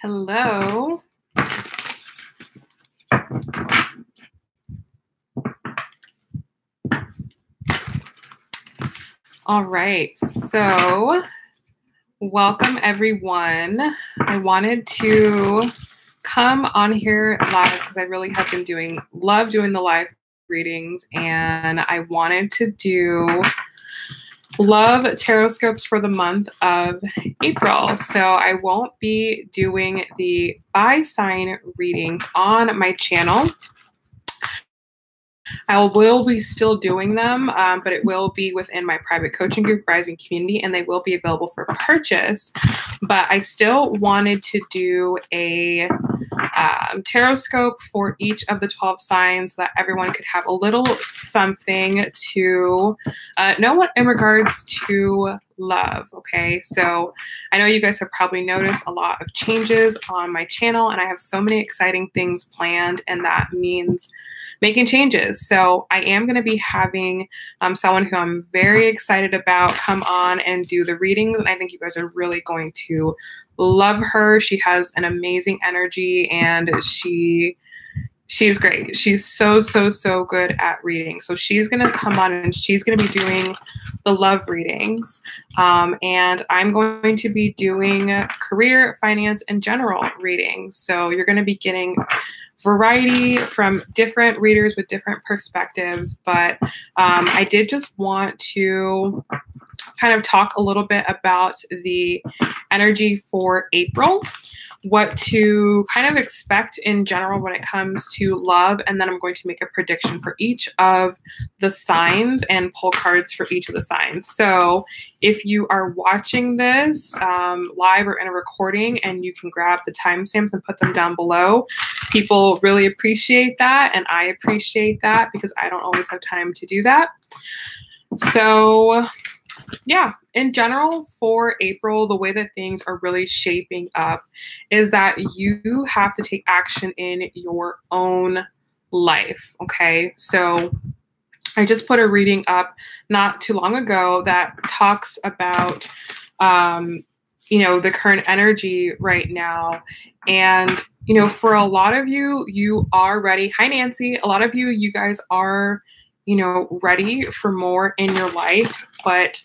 Hello. All right, so welcome everyone. I wanted to come on here live because I really have been love doing the live readings, and I wanted to love Tarotscopes for the month of April. So I won't be doing the by sign readings on my channel. I will be still doing them, but it will be within my private coaching group, Rising Community, and they will be available for purchase. But I still wanted to do a Tarotscope for each of the 12 signs so that everyone could have a little something to know what in regards to love. Okay, so I know you guys have probably noticed a lot of changes on my channel, and I have so many exciting things planned, and that means making changes. So I am going to be having someone who I'm very excited about come on and do the readings, and I think you guys are really going to love her. She has an amazing energy, and she's great. She's so good at reading. So she's going to come on and she's going to be doing the love readings. And I'm going to be doing career, finance, and general readings. So you're going to be getting variety from different readers with different perspectives. But I did just want to kind of talk a little bit about the energy for April, what to kind of expect in general when it comes to love, and then I'm going to make a prediction for each of the signs and pull cards for each of the signs. So if you are watching this live or in a recording, and you can grab the timestamps and put them down below, people really appreciate that, and I appreciate that because I don't always have time to do that. So yeah, in general for April, the way that things are really shaping up is that you have to take action in your own life. Okay, so I just put a reading up not too long ago that talks about, the current energy right now. And, for a lot of you, you are ready. Hi, Nancy. A lot of you guys are, ready for more in your life, but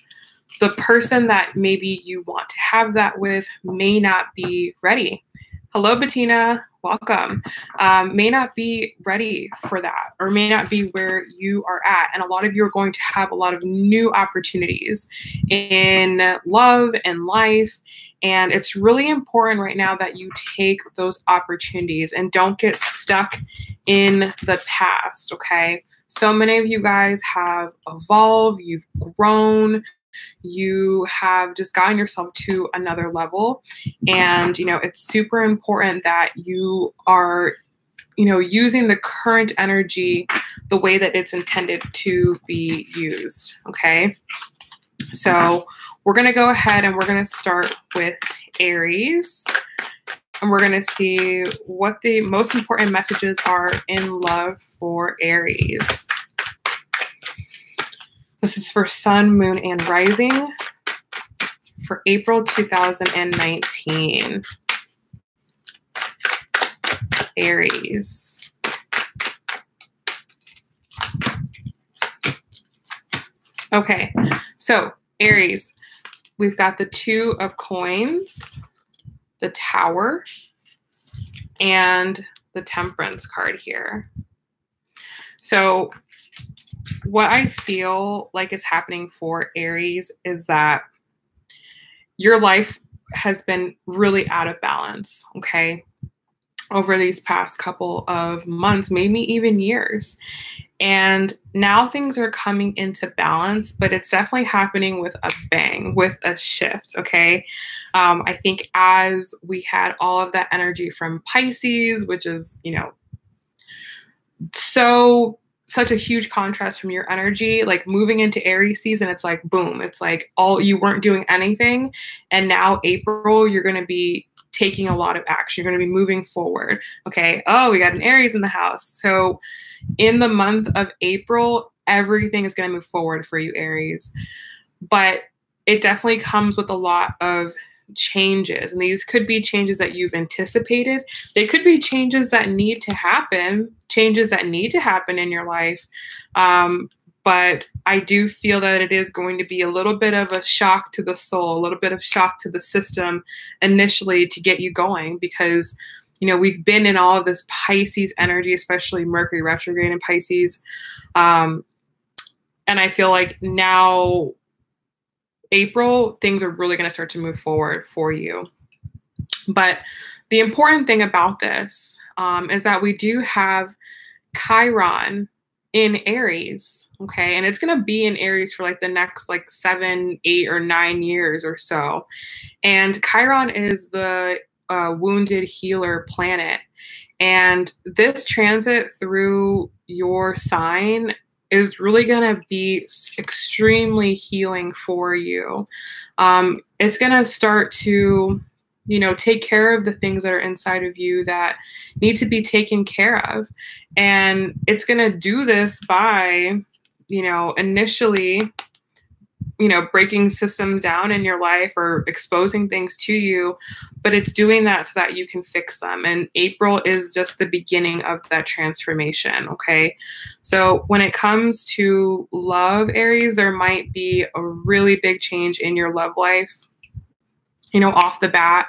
the person that maybe you want to have that with may not be ready. Hello, Bettina. Welcome. May not be ready for that, or may not be where you are at. And a lot of you are going to have a lot of new opportunities in love and life. And it's really important right now that you take those opportunities and don't get stuck in the past, okay? So many of you guys have evolved, you've grown, you have just gotten yourself to another level. And, it's super important that you are, using the current energy the way that it's intended to be used. Okay. So we're going to go ahead and we're going to start with Aries. And we're going to see what the most important messages are in love for Aries. This is for Sun, Moon, and Rising for April 2019. Aries. Okay, so Aries, we've got the Two of Coins, the Tower, and the Temperance card here. So what I feel like is happening for Aries is that your life has been really out of balance, okay, over these past couple of months, maybe even years. And now things are coming into balance, but it's definitely happening with a bang, with a shift, okay? I think as we had all of that energy from Pisces, which is, such a huge contrast from your energy, like moving into Aries season, it's like, boom, it's like you weren't doing anything. And now April, you're going to be taking a lot of action. You're going to be moving forward. Okay. Oh, we got an Aries in the house. So in the month of April, everything is going to move forward for you, Aries. But it definitely comes with a lot of changes. And these could be changes that you've anticipated. They could be changes that need to happen, in your life. But I do feel that it is going to be a little bit of a shock to the soul, a little bit of shock to the system initially to get you going, because, you know, we've been in all of this Pisces energy, especially Mercury retrograde in Pisces. And I feel like now, April, things are really going to start to move forward for you. But the important thing about this is that we do have Chiron in Aries, okay? And it's going to be in Aries for like the next like 7, 8, or 9 years or so. And Chiron is the wounded healer planet. And this transit through your sign is really going to be extremely healing for you. It's going to start to, you know, take care of the things that are inside of you that need to be taken care of. And it's going to do this by, you know, initially, you know, breaking systems down in your life or exposing things to you, but it's doing that so that you can fix them. And April is just the beginning of that transformation, okay? So when it comes to love, Aries, there might be a really big change in your love life, you know, off the bat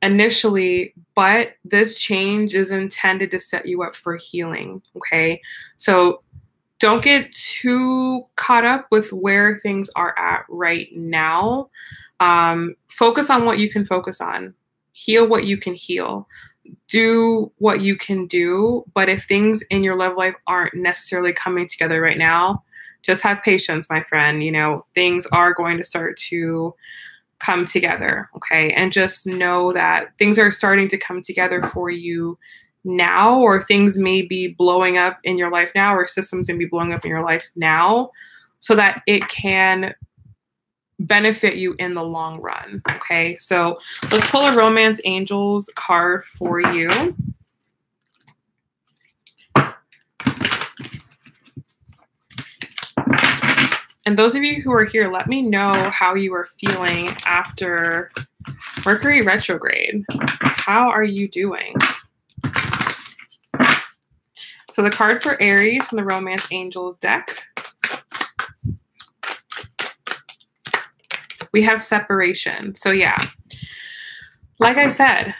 initially, but this change is intended to set you up for healing, okay? So don't get too caught up with where things are at right now. Focus on what you can focus on. Heal what you can heal. Do what you can do. But if things in your love life aren't necessarily coming together right now, just have patience, my friend. You know, things are going to start to come together, okay? And just know that things are starting to come together for you now, or things may be blowing up in your life now, or systems may be blowing up in your life now, so that it can benefit you in the long run, okay? So let's pull a Romance Angels card for you. And those of you who are here, let me know how you are feeling after Mercury retrograde. How are you doing? So the card for Aries from the Romance Angels deck, we have separation. So yeah, like I said,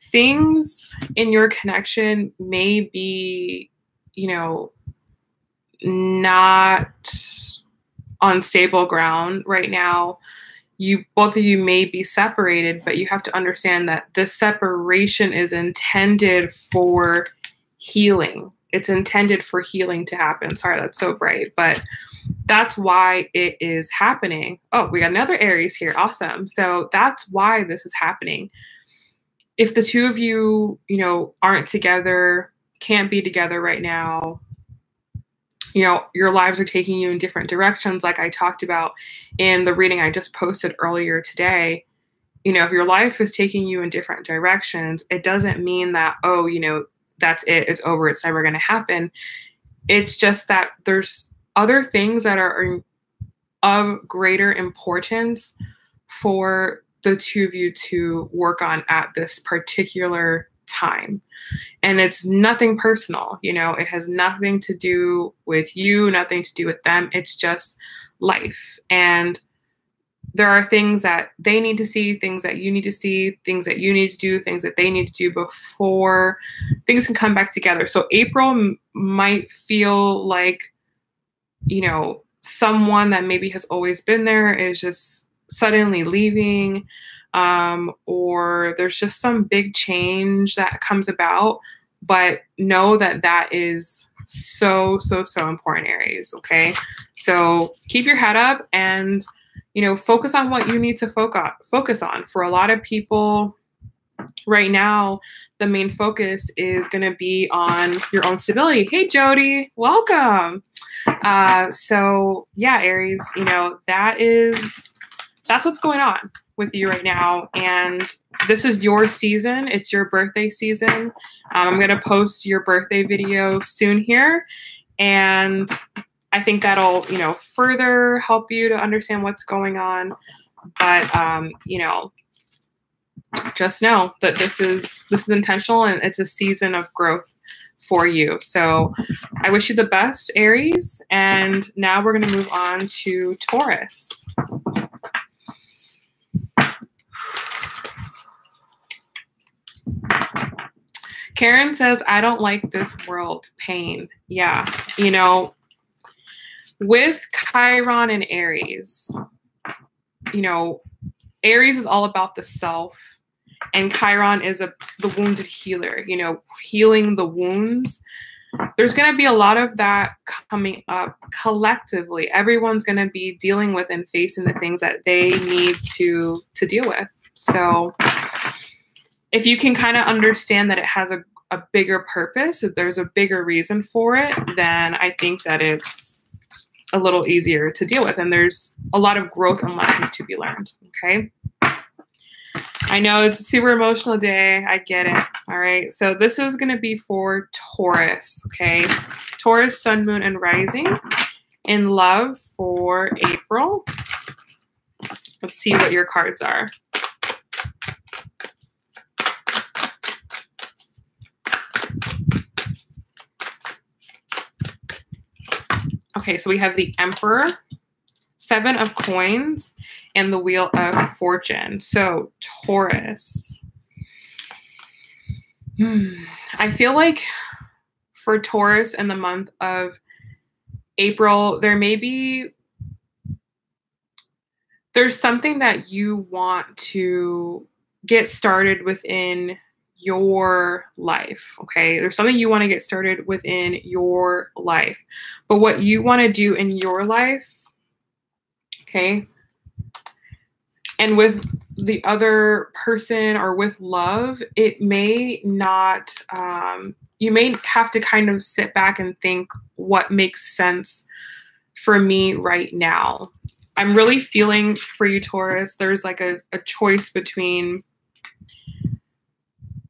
things in your connection may be, you know, not on stable ground right now. Both of you may be separated, but you have to understand that this separation is intended for healing. It's intended for healing to happen. Sorry, that's so bright, but that's why it is happening. Oh, we got another Aries here. Awesome. So that's why this is happening. If the two of you, you know, aren't together, can't be together right now, you know, your lives are taking you in different directions, like I talked about in the reading I just posted earlier today. You know, if your life is taking you in different directions, it doesn't mean that, oh, you know, that's it, it's over, it's never going to happen. It's just that there's other things that are of greater importance for the two of you to work on at this particular time. And it's nothing personal, you know, it has nothing to do with you, nothing to do with them. It's just life. And there are things that they need to see, things that you need to see, things that you need to do, things that they need to do before things can come back together. So April might feel like, you know, someone that maybe has always been there is just suddenly leaving, or there's just some big change that comes about. But know that that is so important, Aries, okay? So keep your head up and, you know, focus on what you need to focus on. For a lot of people right now, the main focus is going to be on your own stability. Hey, Jody, welcome. So yeah, Aries, you know, that's what's going on with you right now. And this is your season. It's your birthday season. I'm going to post your birthday video soon here. And I think that'll, you know, further help you to understand what's going on. But, you know, just know that this is intentional and it's a season of growth for you. So I wish you the best, Aries. And now we're going to move on to Taurus. Karen says, I don't like this world pain. Yeah. You know, with Chiron and Aries, you know, Aries is all about the self, and Chiron is the wounded healer, you know, healing the wounds. There's going to be a lot of that coming up collectively. Everyone's going to be dealing with and facing the things that they need to deal with. So if you can kind of understand that it has a bigger purpose, that there's a bigger reason for it, then I think that it's a little easier to deal with. And there's a lot of growth and lessons to be learned. Okay. I know it's a super emotional day. I get it. All right. So this is going to be for Taurus. Okay. Taurus, sun, moon, and rising in love for April. Let's see what your cards are. Okay, so we have the Emperor, 7 of Coins, and the Wheel of Fortune. So Taurus. I feel like for Taurus in the month of April, there's something that you want to get started within your life. Okay. There's something you want to get started within your life, but what you want to do in your life. Okay. And with the other person or with love, it may not, you may have to kind of sit back and think what makes sense for me right now. I'm really feeling for you, Taurus. There's like a choice between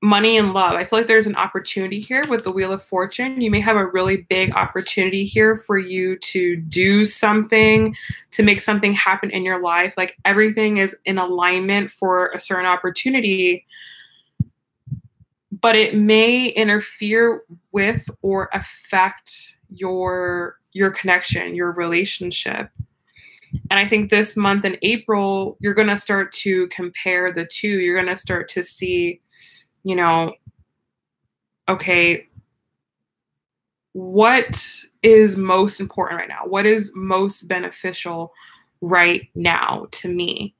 money and love. I feel like there's an opportunity here with the Wheel of Fortune. You may have a really big opportunity here for you to do something, to make something happen in your life. Like everything is in alignment for a certain opportunity, but it may interfere with or affect your connection, your relationship. And I think this month in April, you're going to start to compare the two. You're going to start to see, you know, okay, what is most important right now? What is most beneficial right now to me?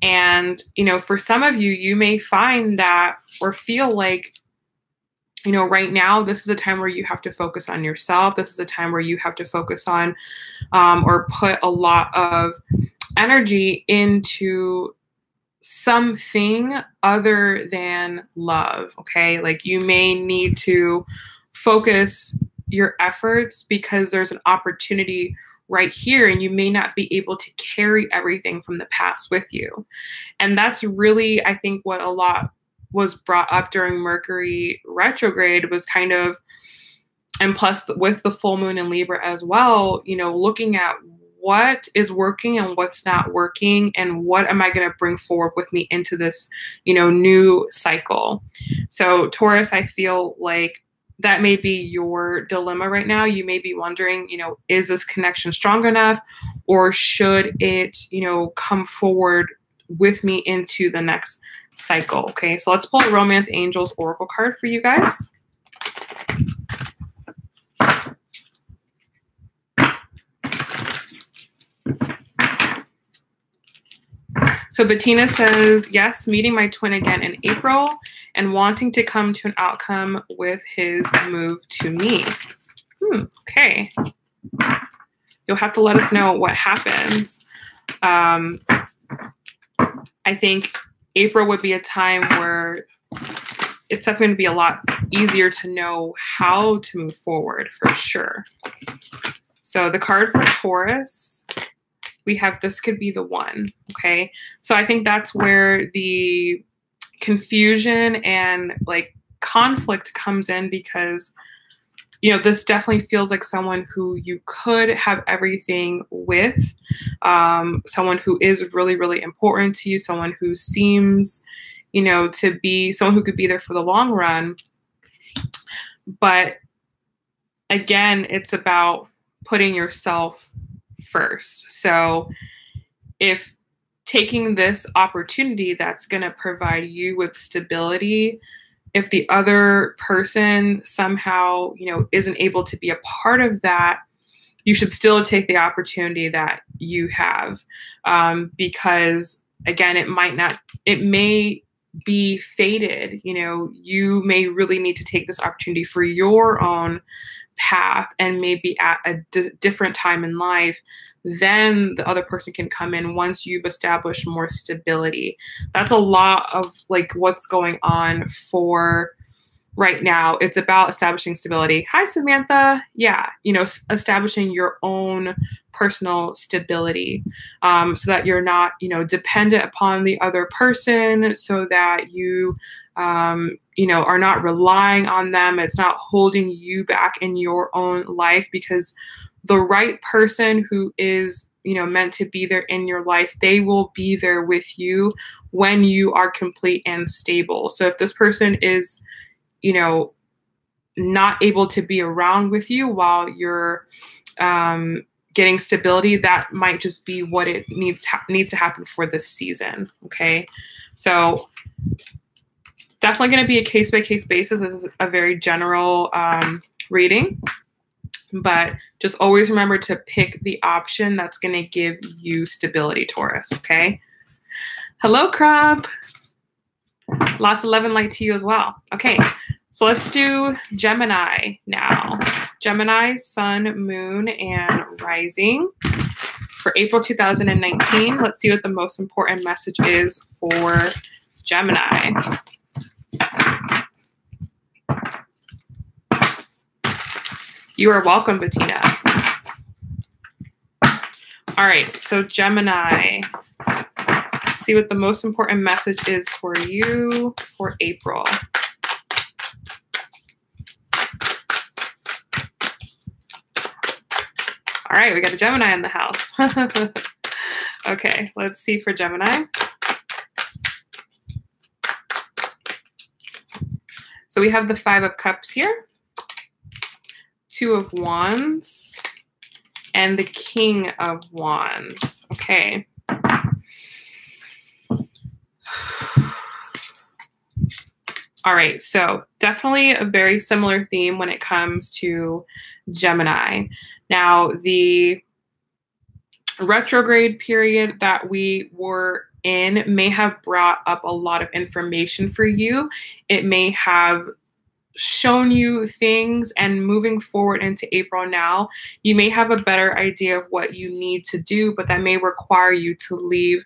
And, you know, for some of you, you may find that or feel like, you know, right now, this is a time where you have to focus on yourself. This is a time where you have to focus on or put a lot of energy into something other than love. Okay. Like you may need to focus your efforts because there's an opportunity right here and you may not be able to carry everything from the past with you. And that's really, I think, what a lot was brought up during Mercury retrograde was kind of, and plus with the full moon in Libra as well, you know, looking at what is working and what's not working and what am I going to bring forward with me into this, you know, new cycle. So Taurus, I feel like that may be your dilemma right now. You may be wondering, you know, is this connection strong enough or should it, you know, come forward with me into the next cycle? Okay, so let's pull a Romance Angels Oracle card for you guys. So Bettina says, yes, meeting my twin again in April and wanting to come to an outcome with his move to me. Okay. You'll have to let us know what happens. I think April would be a time where it's definitely going to be a lot easier to know how to move forward for sure. So the card for Taurus, we have this could be the one. Okay. So I think that's where the confusion and like conflict comes in because, you know, this definitely feels like someone who you could have everything with, someone who is really, really important to you, someone who seems, you know, to be someone who could be there for the long run. But again, it's about putting yourself first. So if taking this opportunity that's going to provide you with stability, if the other person somehow, you know, isn't able to be a part of that, you should still take the opportunity that you have, because again, it may be fated. You know, you may really need to take this opportunity for your own path, and maybe at a different time in life, then the other person can come in once you've established more stability. That's a lot of like what's going on for right now. It's about establishing stability. Hi, Samantha. Yeah, you know, establishing your own personal stability, so that you're not, you know, dependent upon the other person, so that you, you know, are not relying on them. It's not holding you back in your own life, because the right person who is, you know, meant to be there in your life, they will be there with you when you are complete and stable. So if this person is, you know, not able to be around with you while you're getting stability, that might just be what it needs to happen for this season. Okay, so definitely going to be a case-by-case basis. This is a very general reading, but just always remember to pick the option that's going to give you stability, Taurus. Okay. Hello, Crop. Lots of love and light to you as well. Okay, so let's do Gemini now. Gemini, Sun, Moon, and Rising for April 2019. Let's see what the most important message is for Gemini. You are welcome, Bettina. All right, so Gemini, let's see what the most important message is for you for April. All right, we got a Gemini in the house. Okay, let's see for Gemini. So we have the Five of Cups here, Two of Wands, and the King of Wands. Okay. All right, so definitely a very similar theme when it comes to Gemini. Now, the retrograde period that we were in may have brought up a lot of information for you. It may have shown you things, and moving forward into April now, you may have a better idea of what you need to do, but that may require you to leave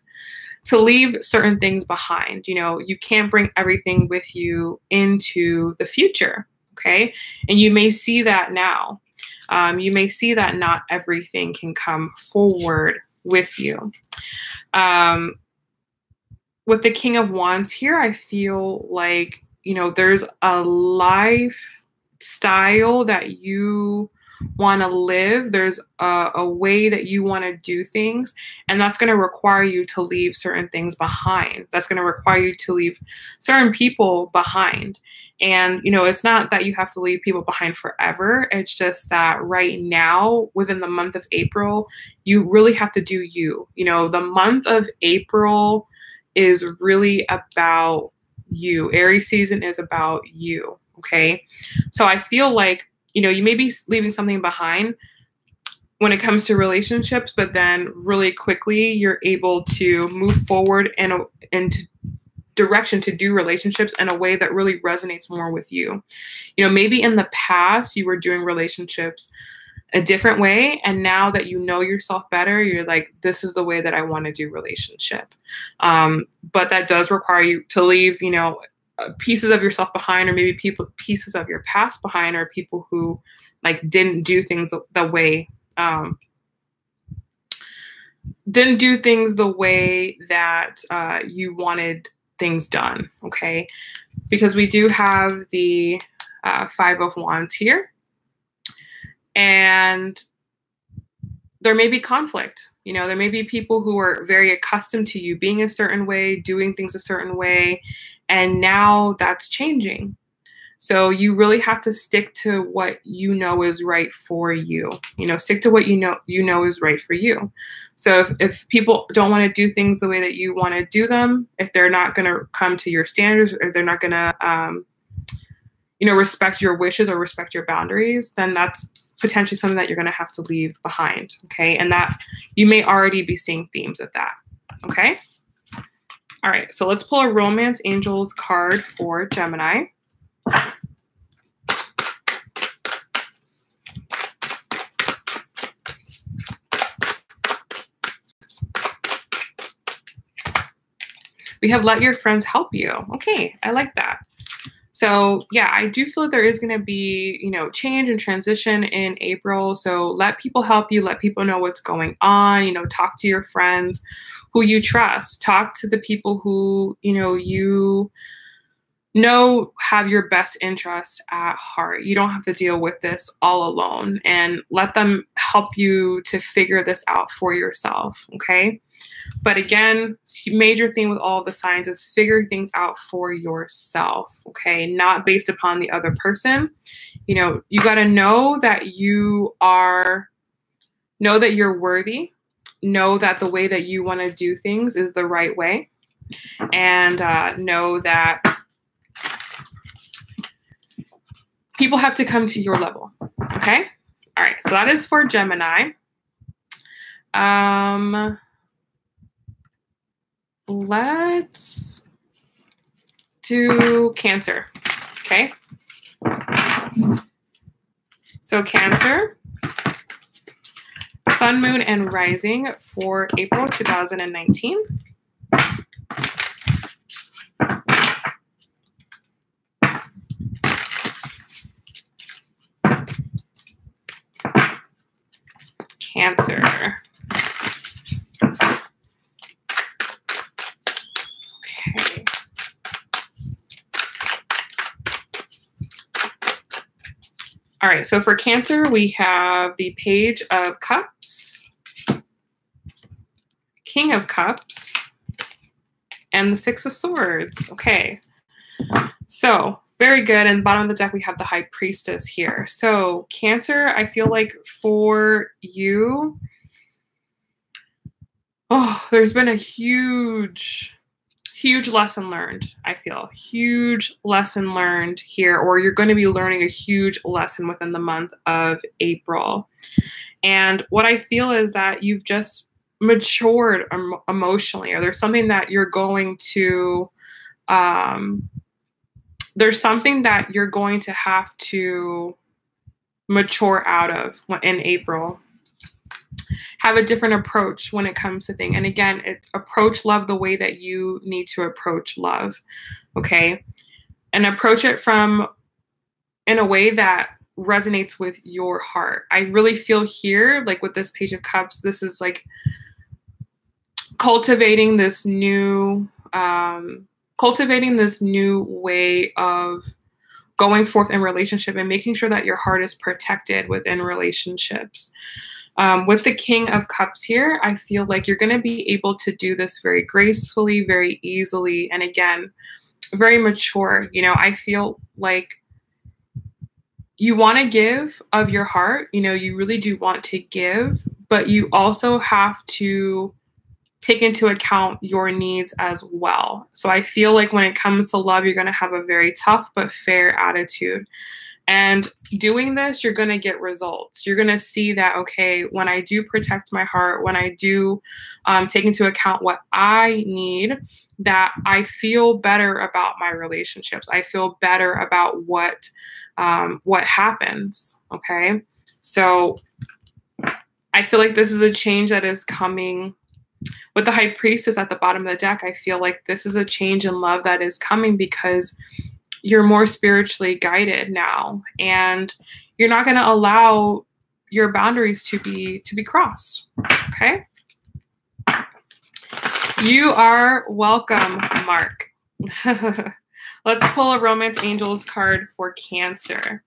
certain things behind. You know, you can't bring everything with you into the future, okay? And you may see that now. You may see that not everything can come forward with you. With the King of Wands here, I feel like, you know, there's a lifestyle that you want to live. There's a way that you want to do things, and that's going to require you to leave certain things behind. That's going to require you to leave certain people behind. And, you know, it's not that you have to leave people behind forever. It's just that right now, within the month of April, you really have to do you. You know, the month of April is really about you. Aries season is about you. Okay. So I feel like, you know, you may be leaving something behind when it comes to relationships, but then really quickly you're able to move forward into direction to do relationships in a way that really resonates more with you. You know, maybe in the past you were doing relationships a different way, and now that you know yourself better, you're like, this is the way that I want to do relationship. But that does require you to leave, you know, pieces of yourself behind, or maybe pieces of your past behind, or people who like didn't do things the way that you wanted things done. Okay, because we do have the Five of Wands here, and there may be conflict. You know, there may be people who are very accustomed to you being a certain way, doing things a certain way, and now that's changing. So you really have to stick to what you know is right for you. You know, stick to what you know is right for you. So if people don't want to do things the way that you want to do them, if they're not going to come to your standards, or they're not going to, you know, respect your wishes or respect your boundaries, then that's potentially something that you're going to have to leave behind. Okay. And that you may already be seeing themes of that. Okay. All right. So let's pull a Romance Angels card for Gemini. We have let your friends help you. Okay, I like that. So yeah, I do feel like there is going to be, you know, change and transition in April. So let people help you. Let people know what's going on. You know, talk to your friends who you trust. Talk to the people who, you know have your best interest at heart. You don't have to deal with this all alone, and let them help you to figure this out for yourself. Okay. But again, major thing with all of the signs is figure things out for yourself, okay? Not based upon the other person. You know, you got to know that you're worthy, know that the way that you want to do things is the right way, and know that people have to come to your level, okay? All right, so that is for Gemini. Let's do Cancer, okay? So Cancer, Sun, Moon, and Rising for April 2019. Cancer. All right, so for Cancer, we have the Page of Cups, King of Cups, and the Six of Swords. Okay, so very good. And bottom of the deck, we have the High Priestess here. So Cancer, I feel like for you, there's been a huge lesson learned. I feel huge lesson learned here, or you're going to be learning a huge lesson within the month of April. And what I feel is that you've just matured emotionally, or there's something that you're going to, there's something that you're going to have to mature out of in April. Have a different approach when it comes to things. And again, approach love the way that you need to approach love, okay? And approach it in a way that resonates with your heart. I really feel here, like with this Page of Cups, this is like cultivating this new way of going forth in relationship and making sure that your heart is protected within relationships. With the King of Cups here, I feel like you're going to be able to do this very gracefully, very easily, and again, very mature. You know, I feel like you want to give of your heart. You know, you really do want to give, but you also have to take into account your needs as well. So I feel like when it comes to love, you're going to have a very tough but fair attitude. And doing this, you're going to get results. You're going to see that, okay, when I do protect my heart, when I do take into account what I need, that I feel better about my relationships. I feel better about what happens, okay? So I feel like this is a change that is coming. With the High Priestess at the bottom of the deck, I feel like this is a change in love that is coming because you're more spiritually guided now, and you're not going to allow your boundaries to be crossed. Okay. You are welcome, Mark. Let's pull a Romance Angels card for Cancer.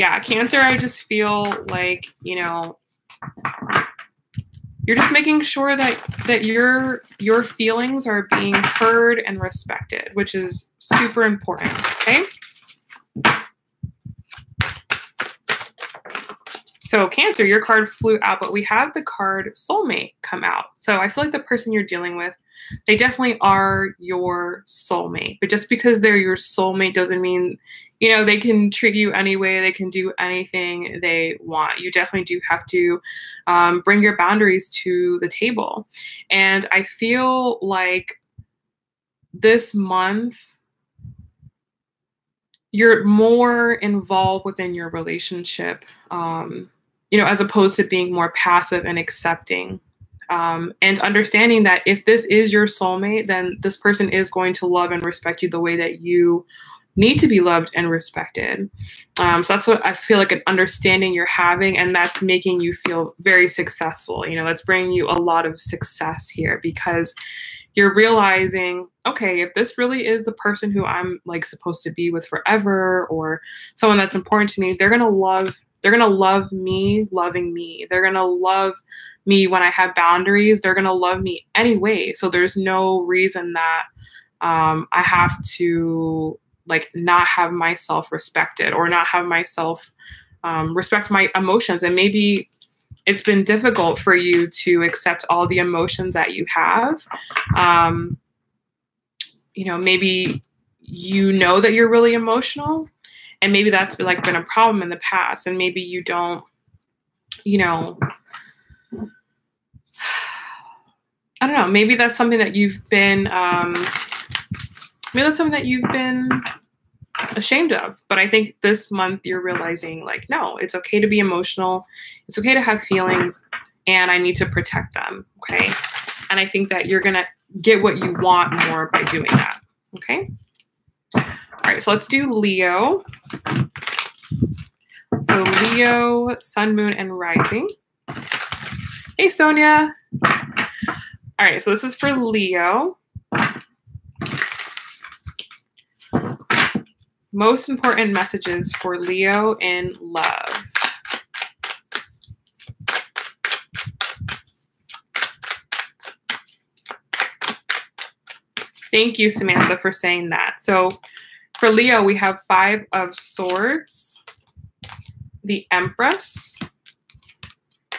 Yeah, Cancer, I just feel like, you know, you're just making sure that your feelings are being heard and respected, which is super important, okay? So Cancer, your card flew out, but we have the card Soulmate come out. So I feel like the person you're dealing with, they definitely are your soulmate. But just because they're your soulmate doesn't mean, you know, they can treat you any way, they can do anything they want. You definitely do have to bring your boundaries to the table. And I feel like this month, you're more involved within your relationship, you know, as opposed to being more passive and accepting, and understanding that if this is your soulmate, then this person is going to love and respect you the way that you need to be loved and respected. So that's what I feel like, an understanding you're having, and that's making you feel very successful. You know, that's bringing you a lot of success here, because you're realizing, okay, if this really is the person who I'm like supposed to be with forever, or someone that's important to me, they're going to love me, loving me. They're going to love me when I have boundaries. They're going to love me anyway. So there's no reason that I have to like not have myself respected, or not have myself respect my emotions. And maybe it's been difficult for you to accept all the emotions that you have. You know, maybe you know that you're really emotional, and maybe that's been a problem in the past, and maybe you don't, you know, I don't know, maybe that's something that you've been, ashamed of. But I think this month you're realizing, like, no, it's okay to be emotional. It's okay to have feelings, and I need to protect them. Okay. And I think that you're going to get what you want more by doing that. Okay. All right. So let's do Leo. So Leo, Sun, Moon, and Rising. Hey, Sonia. All right. So this is for Leo. Most important messages for Leo in love. Thank you, Samantha, for saying that. So for Leo, we have 5 of Swords, the Empress,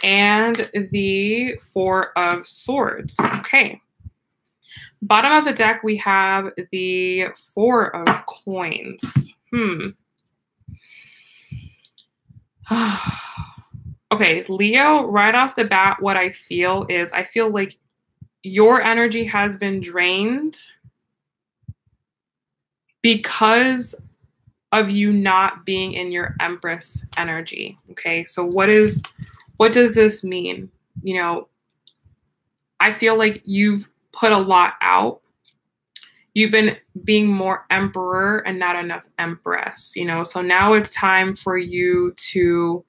and the 4 of Swords. Okay. Bottom of the deck, we have the 4 of Coins. Okay, Leo, right off the bat, what I feel is, I feel like your energy has been drained because of you not being in your Empress energy. Okay, so what does this mean? You know, I feel like you've put a lot out. You've been being more Emperor and not enough Empress, you know, so now it's time for you to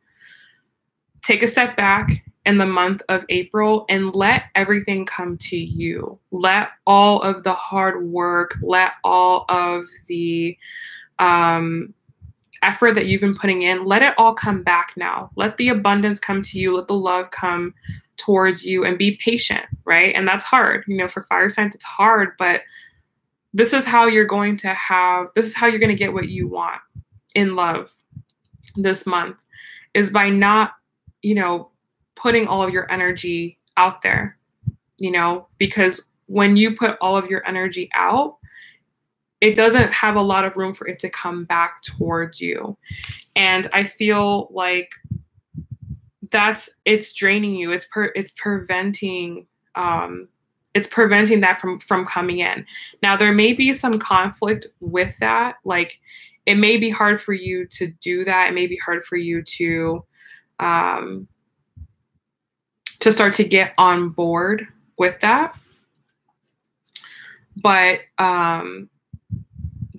take a step back in the month of April and let everything come to you. Let all of the hard work, let all of the effort that you've been putting in, let it all come back now. Let the abundance come to you. Let the love come towards you, and be patient, right? And that's hard. You know, for fire signs, it's hard, but this is how you're going to get what you want in love this month, is by not, you know, putting all of your energy out there, you know, because when you put all of your energy out, it doesn't have a lot of room for it to come back towards you. And I feel like it's draining you. It's preventing that from coming in. Now, there may be some conflict with that. Like, it may be hard for you to do that. It may be hard for you to start to get on board with that. But the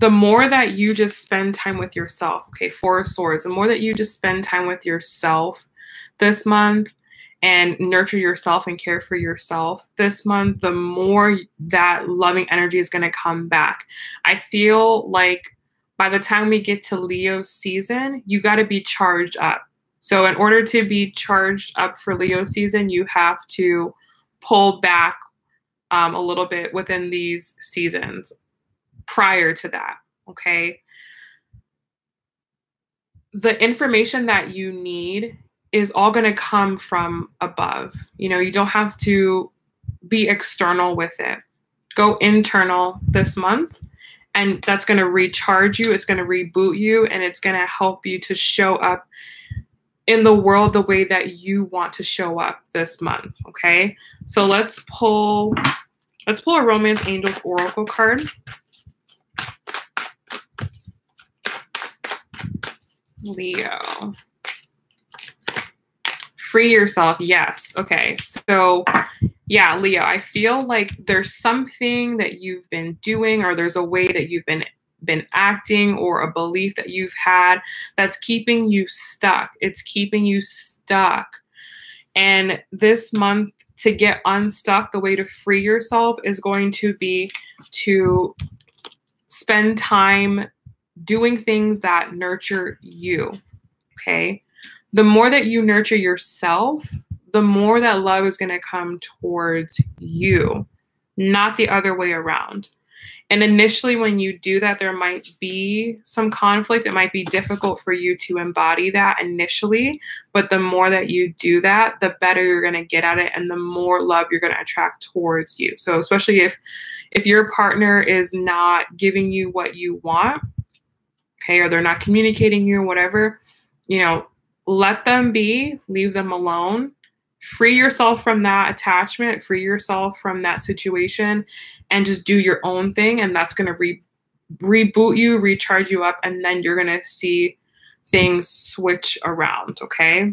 more that you just spend time with yourself, okay, 4 of Swords, the more that you just spend time with yourself this month and nurture yourself and care for yourself this month, the more that loving energy is going to come back. I feel like by the time we get to Leo season, you got to be charged up. So in order to be charged up for Leo season, you have to pull back a little bit within these seasons prior to that, okay? The information that you need is all going to come from above. You know, you don't have to be external with it. Go internal this month, and that's going to recharge you. It's going to reboot you, and it's going to help you to show up in the world the way that you want to show up this month, okay? So let's pull a Romance Angels Oracle card. Leo. Free yourself. Yes. Okay. So yeah, Leo, I feel like there's something that you've been doing, or there's a way that you've been acting, or a belief that you've had that's keeping you stuck. It's keeping you stuck. And this month, to get unstuck, the way to free yourself is going to be to spend time doing things that nurture you, okay? The more that you nurture yourself, the more that love is going to come towards you, not the other way around. And initially, when you do that, there might be some conflict. It might be difficult for you to embody that initially, but the more that you do that, the better you're going to get at it, and the more love you're going to attract towards you. So especially if your partner is not giving you what you want, okay, or they're not communicating you or whatever, you know, let them be, leave them alone. Free yourself from that attachment, free yourself from that situation, and just do your own thing. And that's going to reboot you, recharge you up, and then you're going to see things switch around, okay?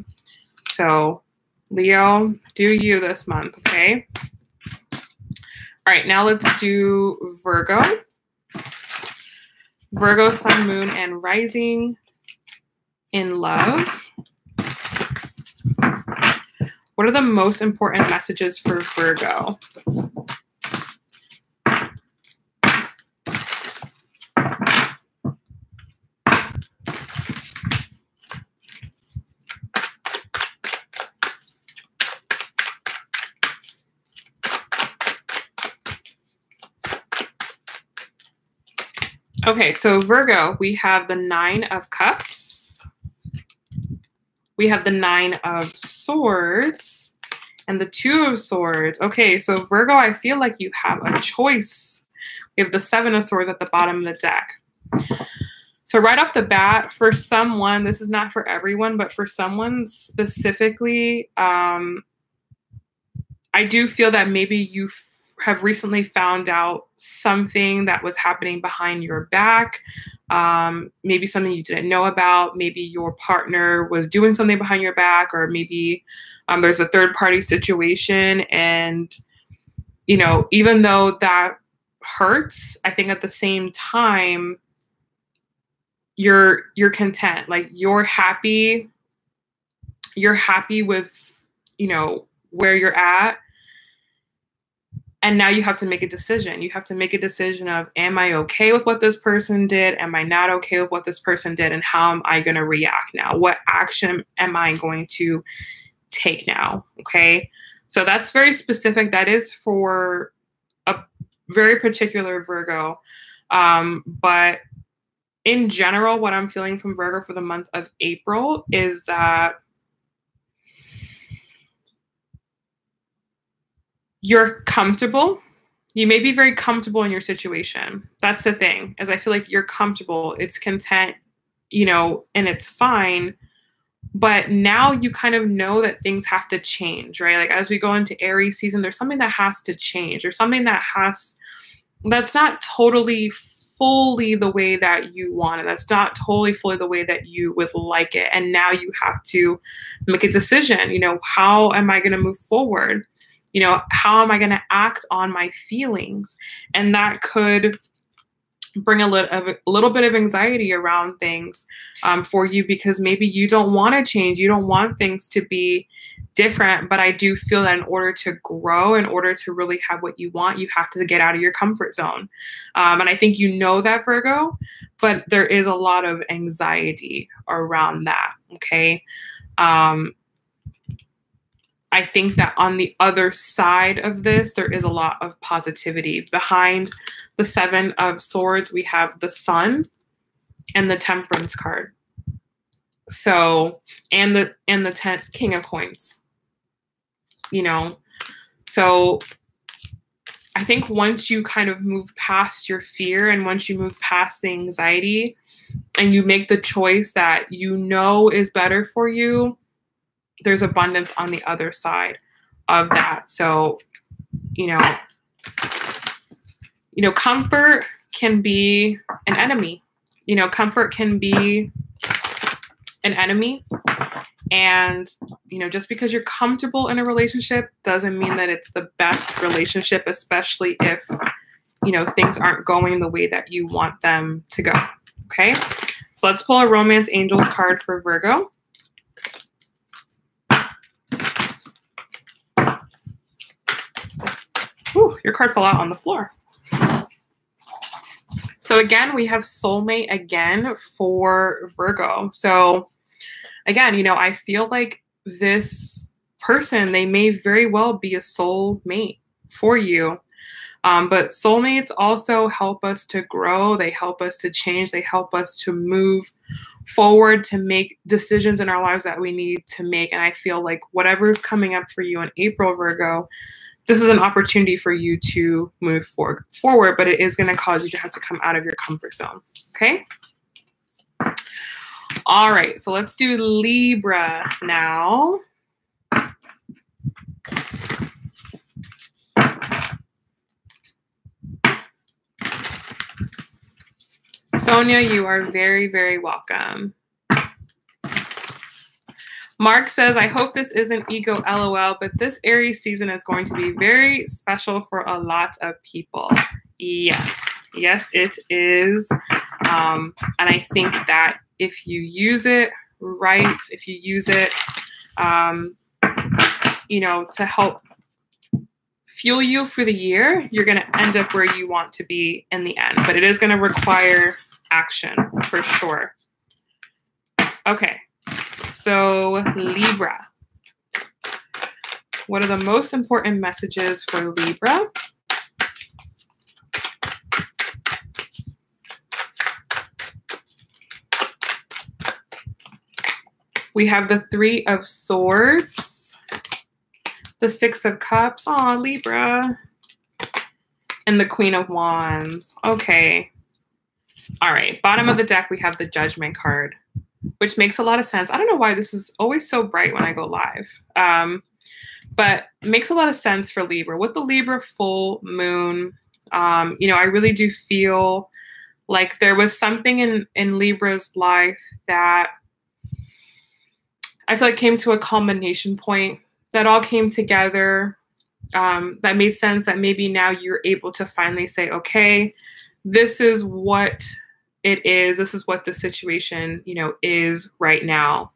So, Leo, do you this month, okay? All right, now let's do Virgo. Virgo, Sun, Moon, and Rising in love. What are the most important messages for Virgo? Okay, so Virgo, we have the 9 of Cups. We have the 9 of Swords and the 2 of Swords. Okay, so Virgo, I feel like you have a choice. We have the 7 of Swords at the bottom of the deck. So right off the bat, for someone, this is not for everyone, but for someone specifically, I do feel that maybe you have recently found out something that was happening behind your back. Maybe something you didn't know about. Maybe your partner was doing something behind your back, or maybe there's a third party situation. And, you know, even though that hurts, I think at the same time, you're content. Like you're happy with, you know, where you're at. And now you have to make a decision. You have to make a decision of, am I okay with what this person did? Am I not okay with what this person did? And how am I going to react now? What action am I going to take now? Okay. So that's very specific. That is for a very particular Virgo. But in general, what I'm feeling from Virgo for the month of April is that you're comfortable. You may be very comfortable in your situation. That's the thing, is I feel like you're comfortable. It's content, you know, and it's fine. But now you kind of know that things have to change, right? Like as we go into Aries season, there's something that has to change. There's something that's not totally fully the way that you want it. That's not totally fully the way that you would like it. And now you have to make a decision. You know, how am I going to move forward? You know, how am I going to act on my feelings? And that could bring a little bit of anxiety around things for you, because maybe you don't want to change. You don't want things to be different. But I do feel that in order to grow, in order to really have what you want, you have to get out of your comfort zone. And I think you know that, Virgo, but there is a lot of anxiety around that. Okay. I think that on the other side of this, there is a lot of positivity. Behind the Seven of Swords, we have the Sun and the Temperance card. So, and the King of Coins, you know. So I think once you kind of move past your fear, and once you move past the anxiety, and you make the choice that you know is better for you, there's abundance on the other side of that. So, you know, comfort can be an enemy. You know, comfort can be an enemy. And, you know, just because you're comfortable in a relationship doesn't mean that it's the best relationship, especially if, you know, things aren't going the way that you want them to go. Okay. So let's pull a Romance Angels card for Virgo. Whew, your card fell out on the floor. So again, we have soulmate again for Virgo. So again, you know, I feel like this person, they may very well be a soulmate for you. But soulmates also help us to grow. They help us to change. They help us to move forward, to make decisions in our lives that we need to make. And I feel like whatever is coming up for you in April, Virgo, this is an opportunity for you to move forward, but it is going to cause you to have to come out of your comfort zone. Okay. All right. So let's do Libra now. Sonia, you are very, very welcome. Mark says, I hope this isn't ego LOL, but this Aries season is going to be very special for a lot of people. Yes, yes, it is. And I think that if you use it right, if you use it, you know, to help fuel you for the year, you're going to end up where you want to be in the end. But it is going to require action for sure. Okay. So Libra, what are the most important messages for Libra? We have the Three of Swords, the Six of Cups, aw, Libra, and the Queen of Wands. Okay. All right, bottom of the deck, we have the Judgment card, which makes a lot of sense. I don't know why this is always so bright when I go live, but makes a lot of sense for Libra. With the Libra full moon, you know, I really do feel like there was something in Libra's life that I feel like came to a culmination point, that all came together, that made sense, that maybe now you're able to finally say, okay, this is what it is. This is what the situation, you know, is right now.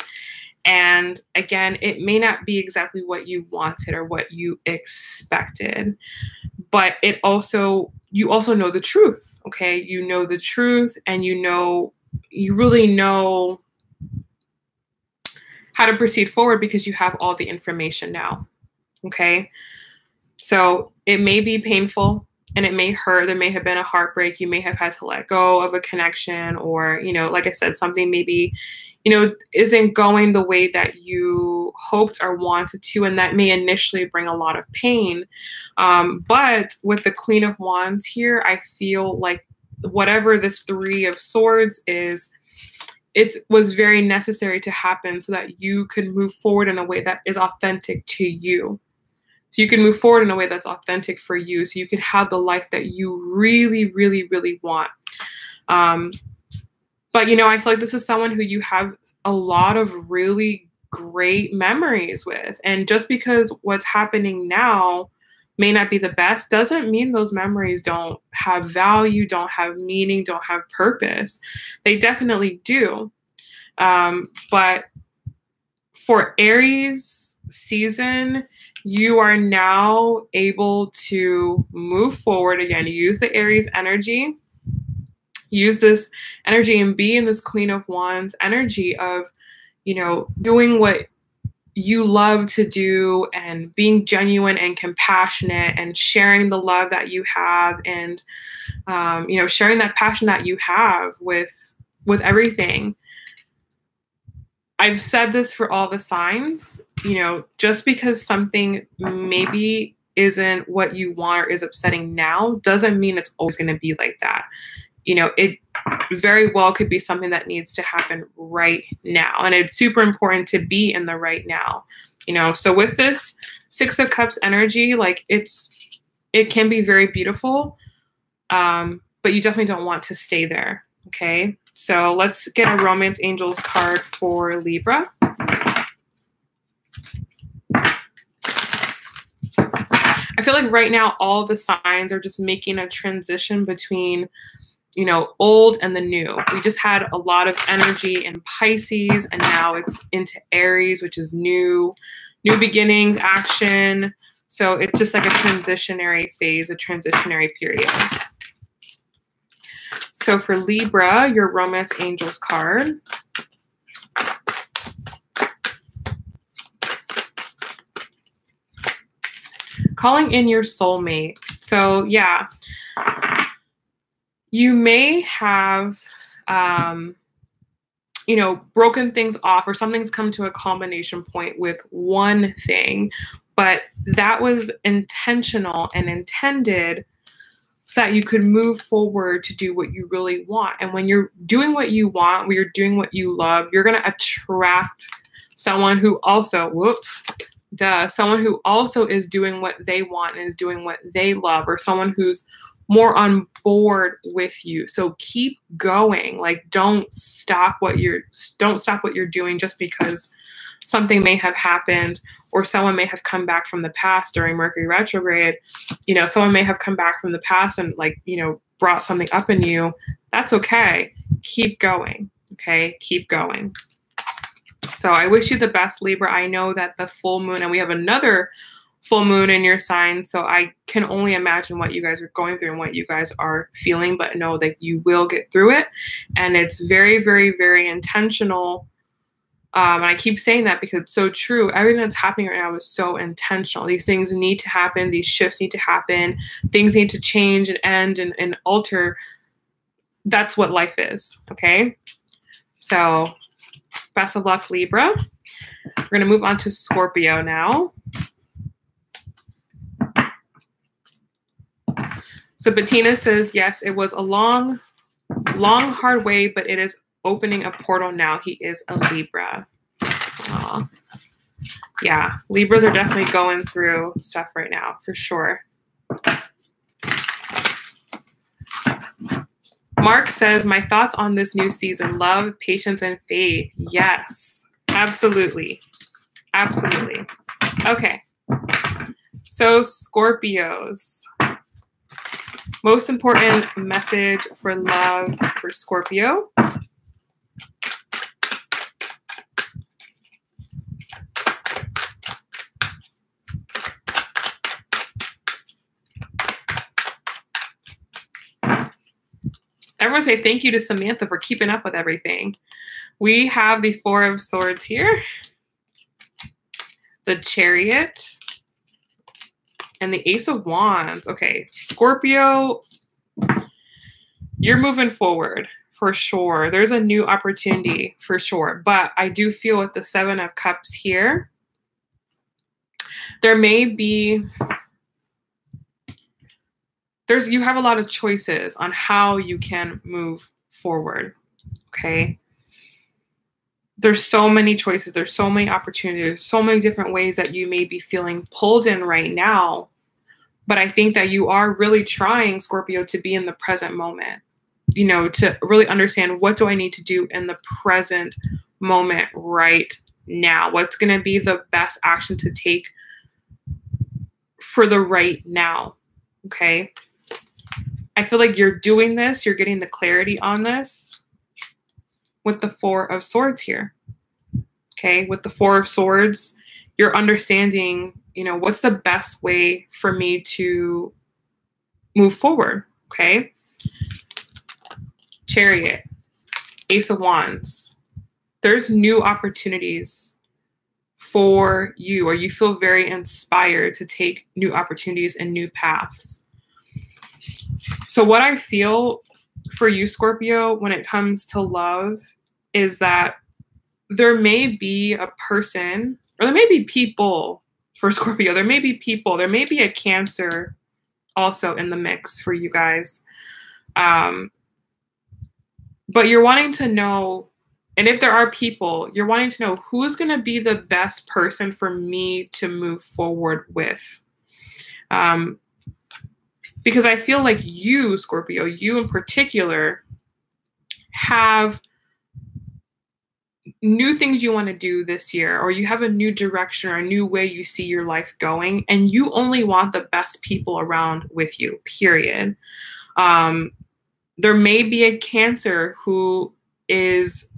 And again, it may not be exactly what you wanted or what you expected, but it also, you also know the truth. Okay. You know the truth, and you really know how to proceed forward because you have all the information now. Okay. So it may be painful and it may hurt. There may have been a heartbreak. You may have had to let go of a connection, or, you know, like I said, something maybe, you know, isn't going the way that you hoped or wanted to. And that may initially bring a lot of pain. But with the Queen of Wands here, I feel like whatever this Three of Swords is, it was very necessary to happen so that you can move forward in a way that is authentic to you. So you can move forward in a way that's authentic for you, so you can have the life that you really, really, really want. But, you know, I feel like this is someone who you have a lot of really great memories with. And just because what's happening now may not be the best doesn't mean those memories don't have value, don't have meaning, don't have purpose. They definitely do. But for Aries season, you are now able to move forward again. Use the Aries energy. Use this energy and be in this Queen of Wands energy of, you know, doing what you love to do and being genuine and compassionate and sharing the love that you have and, you know, sharing that passion that you have with everything. I've said this for all the signs, you know, just because something maybe isn't what you want or is upsetting now doesn't mean it's always going to be like that. You know, it very well could be something that needs to happen right now. And it's super important to be in the right now, you know. So with this Six of Cups energy, like it can be very beautiful, but you definitely don't want to stay there. Okay. So let's get a Romance Angels card for Libra. I feel like right now all the signs are just making a transition between, you know, old and the new. We just had a lot of energy in Pisces, and now it's into Aries, which is new beginnings, action. So it's just like a transitionary phase, a transitionary period. So for Libra, your Romance Angels card. Calling in your soulmate. So yeah, you may have, you know, broken things off or something's come to a culmination point with one thing, but that was intentional and intended so that you could move forward to do what you really want. And when you're doing what you want, when you're doing what you love, you're going to attract someone who also, someone who also is doing what they want and is doing what they love, or someone who's more on board with you. So keep going. Like, don't stop what you're doing just because something may have happened or someone may have come back from the past during Mercury retrograde. You know, someone may have come back from the past and, like, you know, brought something up in you. That's okay. Keep going. Okay. Keep going. So I wish you the best, Libra. I know that the full moon, and we have another full moon in your sign, so I can only imagine what you guys are going through and what you guys are feeling, but know that you will get through it. And it's very, very, very intentional. And I keep saying that because it's so true. Everything that's happening right now is so intentional. These things need to happen. These shifts need to happen. Things need to change and end and alter. That's what life is, okay? So best of luck, Libra. We're going to move on to Scorpio now. So Bettina says, yes, it was a long, hard way, but it is opening a portal now. He is a Libra. Aww. Yeah, Libras are definitely going through stuff right now, for sure. Mark says, my thoughts on this new season: love, patience, and faith. Yes, absolutely. Absolutely. Okay. So Scorpios. Most important message for love for Scorpio. Everyone say thank you to Samantha for keeping up with everything. We have the Four of Swords here, the Chariot, and the Ace of Wands. Okay, Scorpio, you're moving forward for sure. There's a new opportunity for sure. But I do feel with the Seven of Cups here, there may be, you have a lot of choices on how you can move forward, okay? There's so many choices. There's so many opportunities. There's so many different ways that you may be feeling pulled in right now. But I think that you are really trying, Scorpio, to be in the present moment, you know, to really understand, what do I need to do in the present moment right now? What's going to be the best action to take for the right now. Okay. I feel like you're doing this, you're getting the clarity on this with the Four of Swords here. Okay. With the Four of Swords, you're understanding, you know, what's the best way for me to move forward. Okay. Chariot, Ace of Wands. There's new opportunities for you, or you feel very inspired to take new opportunities and new paths. So what I feel for you, Scorpio, when it comes to love is that there may be a person, or there may be people for Scorpio. There may be people. There may be a Cancer also in the mix for you guys. But you're wanting to know, and if there are people, you're wanting to know who's going to be the best person for me to move forward with. Because I feel like you, Scorpio, you in particular, have new things you want to do this year, or you have a new direction or a new way you see your life going, and you only want the best people around with you, period. There may be a Cancer who is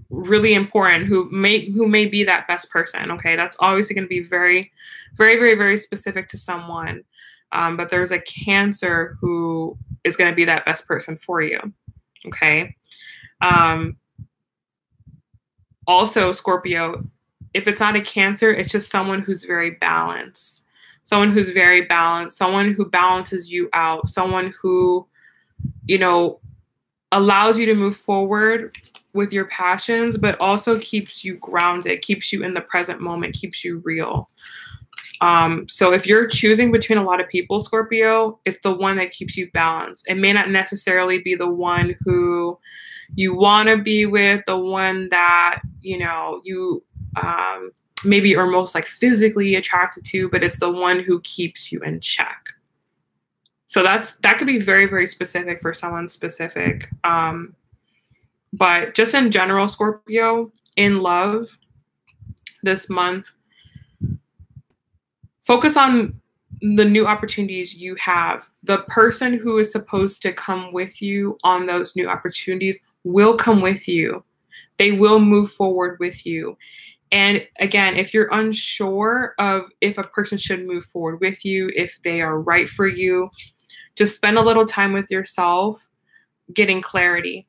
really important, who may be that best person. Okay, that's obviously going to be very, very, very, very specific to someone. But there's a Cancer who is going to be that best person for you. Okay. Also, Scorpio, if it's not a Cancer, it's just someone who's very balanced. Someone who's very balanced. Someone who balances you out. Someone who, you know, allows you to move forward with your passions, but also keeps you grounded, keeps you in the present moment, keeps you real. So if you're choosing between a lot of people, Scorpio, it's the one that keeps you balanced. It may not necessarily be the one who you want to be with, the one that, you know, you maybe are most like physically attracted to, but it's the one who keeps you in check. So that could be very, very specific for someone specific. But just in general, Scorpio, in love this month, focus on the new opportunities you have. The person who is supposed to come with you on those new opportunities will come with you. They will move forward with you. And again, if you're unsure of if a person should move forward with you, if they are right for you, just spend a little time with yourself, getting clarity.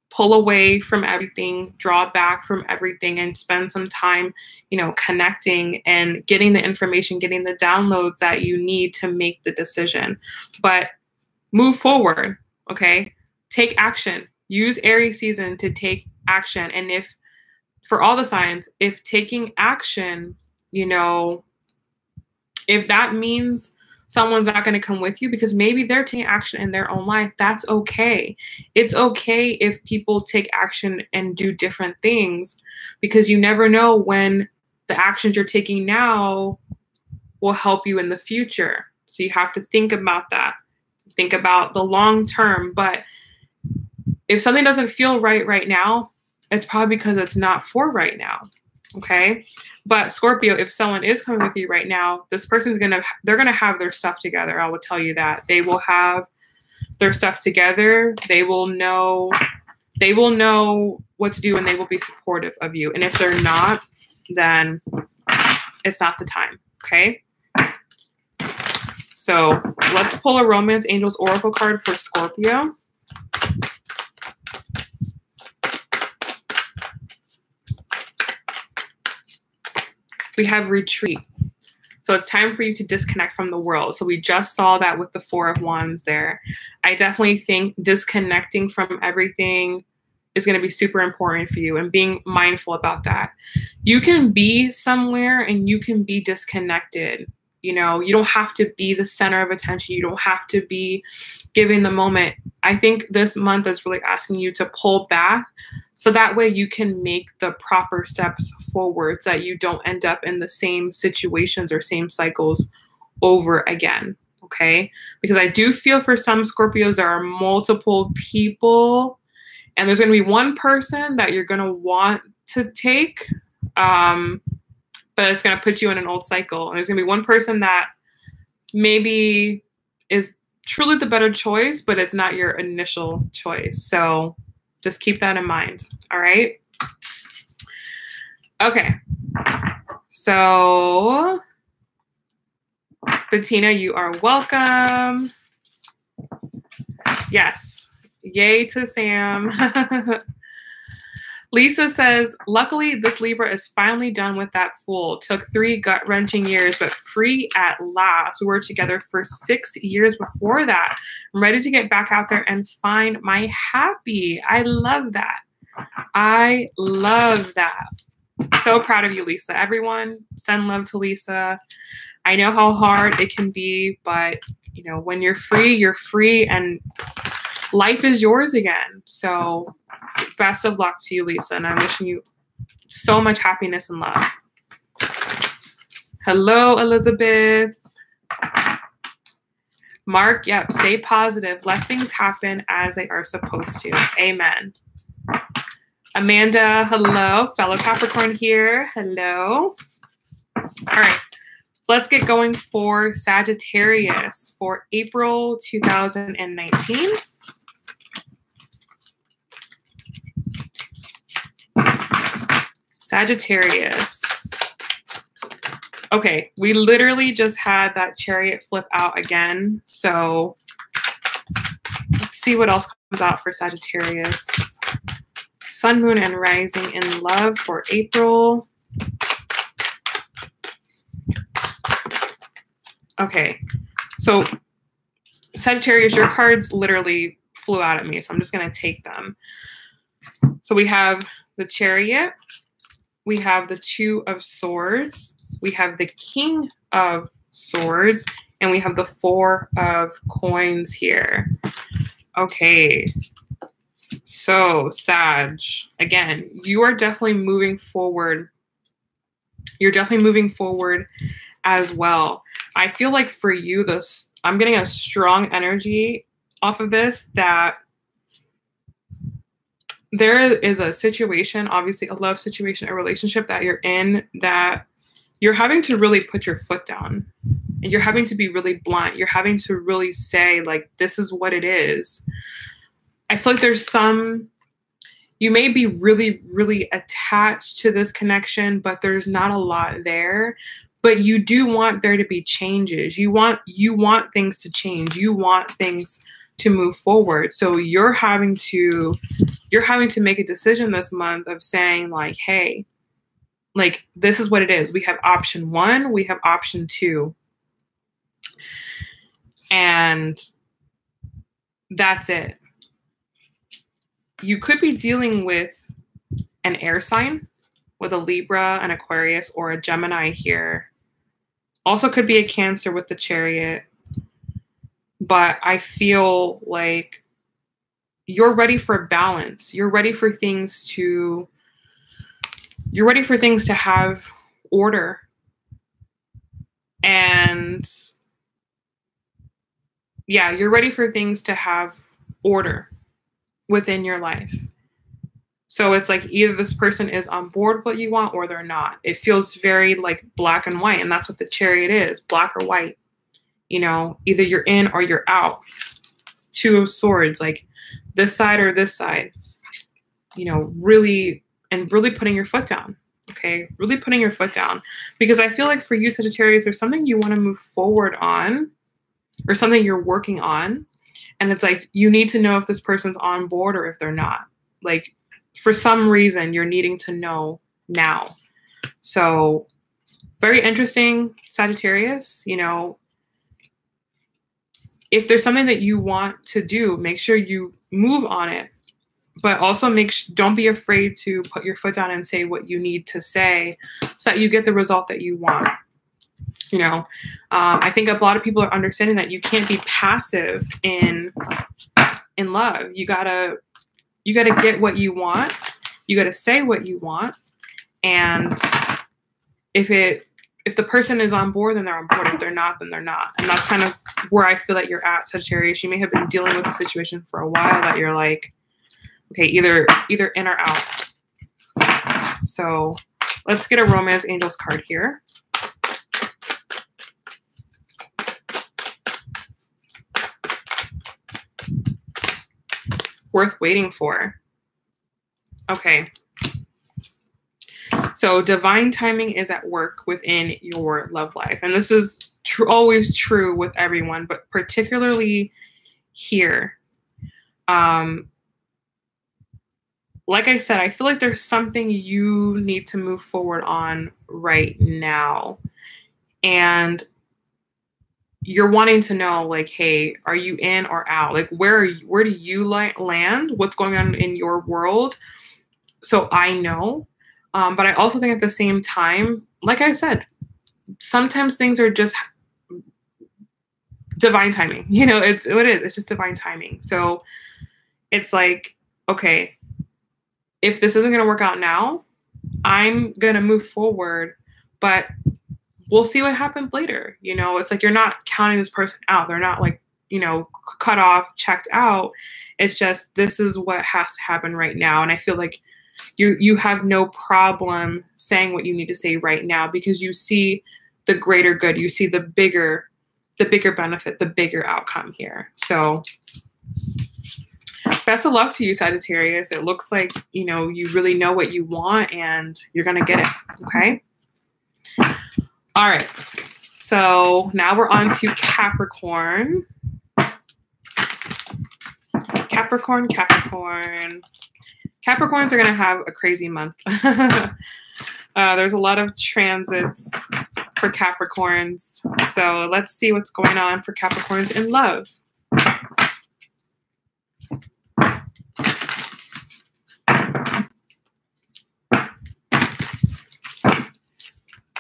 Pull away from everything, draw back from everything, and spend some time, you know, connecting and getting the information, getting the downloads that you need to make the decision. But move forward, okay? Take action. Use Aries season to take action. And if, for all the signs, if taking action, you know, if that means someone's not going to come with you because maybe they're taking action in their own life, that's okay. It's okay if people take action and do different things, because you never know when the actions you're taking now will help you in the future. So you have to think about that. Think about the long term. But if something doesn't feel right now, it's probably because it's not for right now. Okay. But Scorpio, if someone is coming with you right now, this person's they're going to have their stuff together. I will tell you that. They will have their stuff together. They will know what to do, and they will be supportive of you. And if they're not, then it's not the time. Okay. So let's pull a Romance Angels Oracle card for Scorpio. We have retreat. So it's time for you to disconnect from the world. So we just saw that with the Four of Wands there. I definitely think disconnecting from everything is going to be super important for you, and being mindful about that. You can be somewhere and you can be disconnected. You know, you don't have to be the center of attention. You don't have to be giving the moment. I think this month is really asking you to pull back, so that way you can make the proper steps forward, so that you don't end up in the same situations or same cycles over again. Okay. Because I do feel for some Scorpios, there are multiple people, and there's going to be one person that you're going to want to take. but it's going to put you in an old cycle. And there's going to be one person that maybe is truly the better choice, but it's not your initial choice. So just keep that in mind. All right. Okay. So Bettina, you are welcome. Yes. Yay to Sam. Lisa says, luckily, this Libra is finally done with that fool. Took 3 gut-wrenching years, but free at last. We were together for 6 years before that. I'm ready to get back out there and find my happy. I love that. I love that. So proud of you, Lisa. Everyone, send love to Lisa. I know how hard it can be, but, you know, when you're free, and life is yours again. So best of luck to you, Lisa, and I'm wishing you so much happiness and love. Hello, Elizabeth. Mark, yep, stay positive. Let things happen as they are supposed to. Amen. Amanda, hello. Fellow Capricorn here. Hello. All right. So let's get going for Sagittarius for April 2019. Sagittarius. Okay, we literally just had that Chariot flip out again. So let's see what else comes out for Sagittarius. Sun, Moon, and Rising in Love for April. Okay, so Sagittarius, your cards literally flew out at me, so I'm just going to take them. So we have the Chariot. We have the 2 of Swords, we have the King of Swords, and we have the 4 of Coins here. Okay, so Sag, again, you are definitely moving forward. You're definitely moving forward as well. I feel like for you, I'm getting a strong energy off of this that there is a situation, obviously a love situation, a relationship that you're in that you're having to really put your foot down, and you're having to be really blunt. You're having to really say, like, this is what it is. I feel like there's you may be really, really attached to this connection, but there's not a lot there. But you do want there to be changes. You want things to change. You want things to move forward. So you're having to make a decision this month of saying, like, hey, like, this is what it is. We have option 1, we have option 2. And that's it. You could be dealing with an air sign, with a Libra, an Aquarius, or a Gemini here. Also could be a Cancer with the Chariot. But I feel like you're ready for balance. You're ready for things to have order. And yeah, you're ready for things to have order within your life. So it's like either this person is on board with what you want or they're not. It feels very like black and white, and that's what the Chariot is, black or white. You know, either you're in or you're out. 2 of Swords, like this side or this side. You know, really putting your foot down. Okay, really putting your foot down. Because I feel like for you, Sagittarius, there's something you want to move forward on, or something you're working on. And it's like, you need to know if this person's on board or if they're not. Like, for some reason, you're needing to know now. So, very interesting, Sagittarius. You know, if there's something that you want to do, make sure you move on it. But also don't be afraid to put your foot down and say what you need to say so that you get the result that you want. You know, I think a lot of people are understanding that you can't be passive in love. You gotta get what you want. You gotta say what you want. And if the person is on board, then they're on board. If they're not, then they're not. And that's kind of where I feel that you're at, Sagittarius. You may have been dealing with the situation for a while that you're like, okay, either in or out. So let's get a Romance Angels card here. Worth waiting for. Okay. So divine timing is at work within your love life. And this is always true with everyone, but particularly here. Like I said, I feel like there's something you need to move forward on right now. And you're wanting to know, like, hey, are you in or out? Like, where do you land? What's going on in your world? So I know. But I also think at the same time, like I said, sometimes things are just divine timing. You know, it's what it is. It's just divine timing. So it's like, okay, if this isn't going to work out now, I'm going to move forward, but we'll see what happens later. You know, it's like you're not counting this person out. They're not like, you know, cut off, checked out. It's just, this is what has to happen right now. And I feel like you have no problem saying what you need to say right now because you see the greater good. You see the bigger benefit, the bigger outcome here. So best of luck to you, Sagittarius. It looks like, you know, you really know what you want and you're going to get it. Okay. All right. So now we're on to Capricorn. Capricorn. Capricorns are going to have a crazy month. There's a lot of transits for Capricorns. So let's see what's going on for Capricorns in love.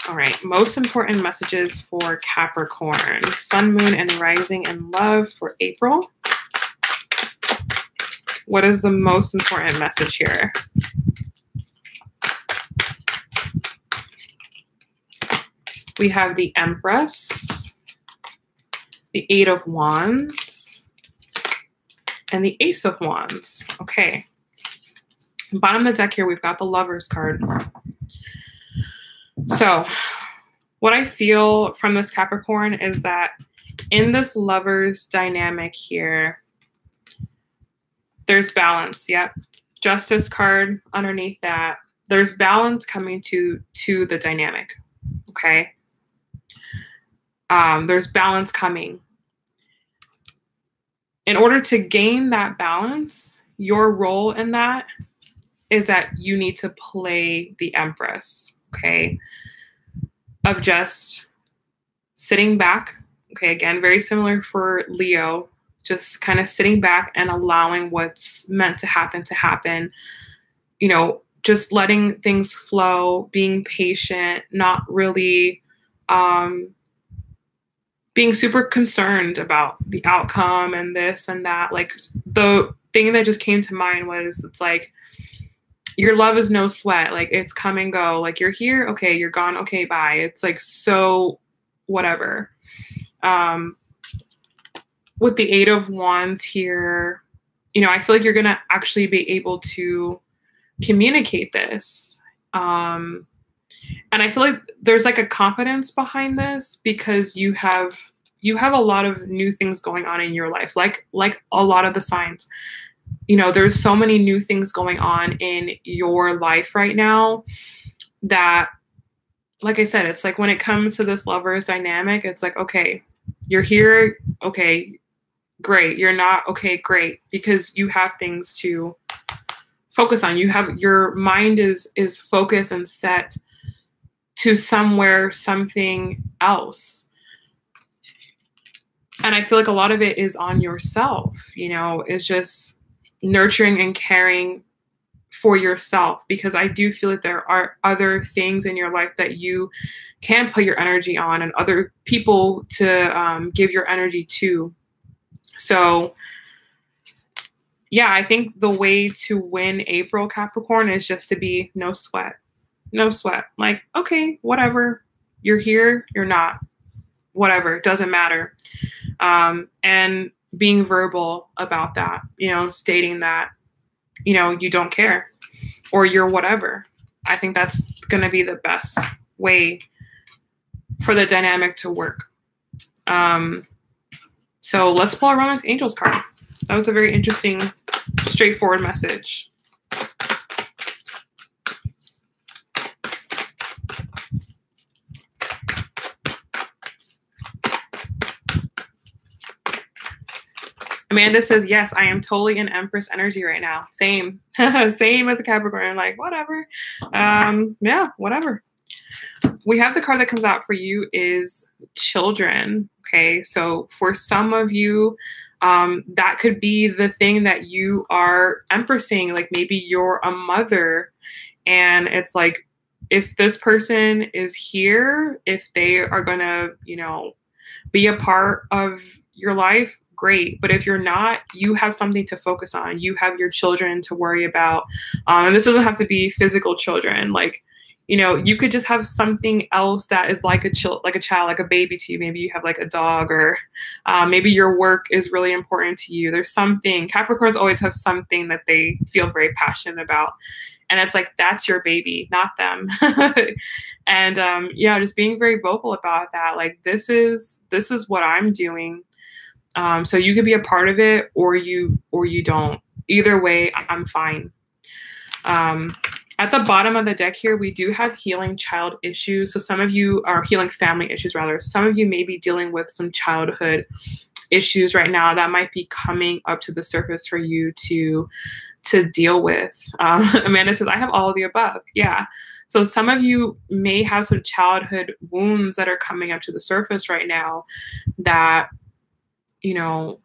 All right, most important messages for Capricorn. Sun, moon, and rising in love for April. What is the most important message here? We have the Empress, the Eight of Wands, and the Ace of Wands. Okay. Bottom of the deck here, we've got the Lovers card. So what I feel from this Capricorn is that in this Lovers dynamic here, there's balance. Yep. Justice card underneath that. There's balance coming to the dynamic. Okay. There's balance coming. In order to gain that balance, your role in that is that you need to play the Empress. Okay. Of just sitting back. Okay. Again, very similar for Leo. Just kind of sitting back and allowing what's meant to happen, you know, just letting things flow, being patient, not really being super concerned about the outcome and this and that. Like the thing that just came to mind was, it's like, your love is no sweat. Like it's come and go. Like you're here. Okay. You're gone. Okay. Bye. It's like, so whatever. With the Eight of Wands here, you know, I feel like you're going to actually be able to communicate this. And I feel like there's like a confidence behind this because you have a lot of new things going on in your life. Like a lot of the signs, you know, there's so many new things going on in your life right now that, like I said, it's like when it comes to this Lovers dynamic, it's like, okay, you're here. Okay, great. You're not. Okay, great. Because you have things to focus on. You have, your mind is focused and set to something else. And I feel like a lot of it is on yourself, you know, it's just nurturing and caring for yourself, because I do feel that there are other things in your life that you can put your energy on and other people to give your energy to. So yeah, I think the way to win April, Capricorn, is just to be no sweat. No sweat. Like, okay, whatever. You're here, you're not. Whatever, it doesn't matter. And being verbal about that, you know, stating that, you know, you don't care or you're whatever. I think that's going to be the best way for the dynamic to work. So let's pull our Romance Angels card. That was a very interesting, straightforward message. Amanda says, yes, I am totally in Empress energy right now. Same. Same as a Capricorn. I'm like, whatever. Yeah, whatever. We have the card that comes out for you is children. Okay, so for some of you, that could be the thing that you are empressing. Like maybe you're a mother and it's like, if this person is here, if they are going to, you know, be a part of your life, great. But if you're not, you have something to focus on. You have your children to worry about. And this doesn't have to be physical children. Like, you know, you could just have something else that is like a child, like a baby to you. Maybe you have like a dog, or maybe your work is really important to you. There's something. Capricorns always have something that they feel very passionate about. And it's like, that's your baby, not them. And yeah, just being very vocal about that. Like, this is what I'm doing. So you could be a part of it, or you don't. Either way, I'm fine. At the bottom of the deck here, we do have healing child issues. So some of you are healing family issues, rather. Some of you may be dealing with some childhood issues right now that might be coming up to the surface for you to deal with. Amanda says, I have all of the above. Yeah. So some of you may have some childhood wounds that are coming up to the surface right now that, you know,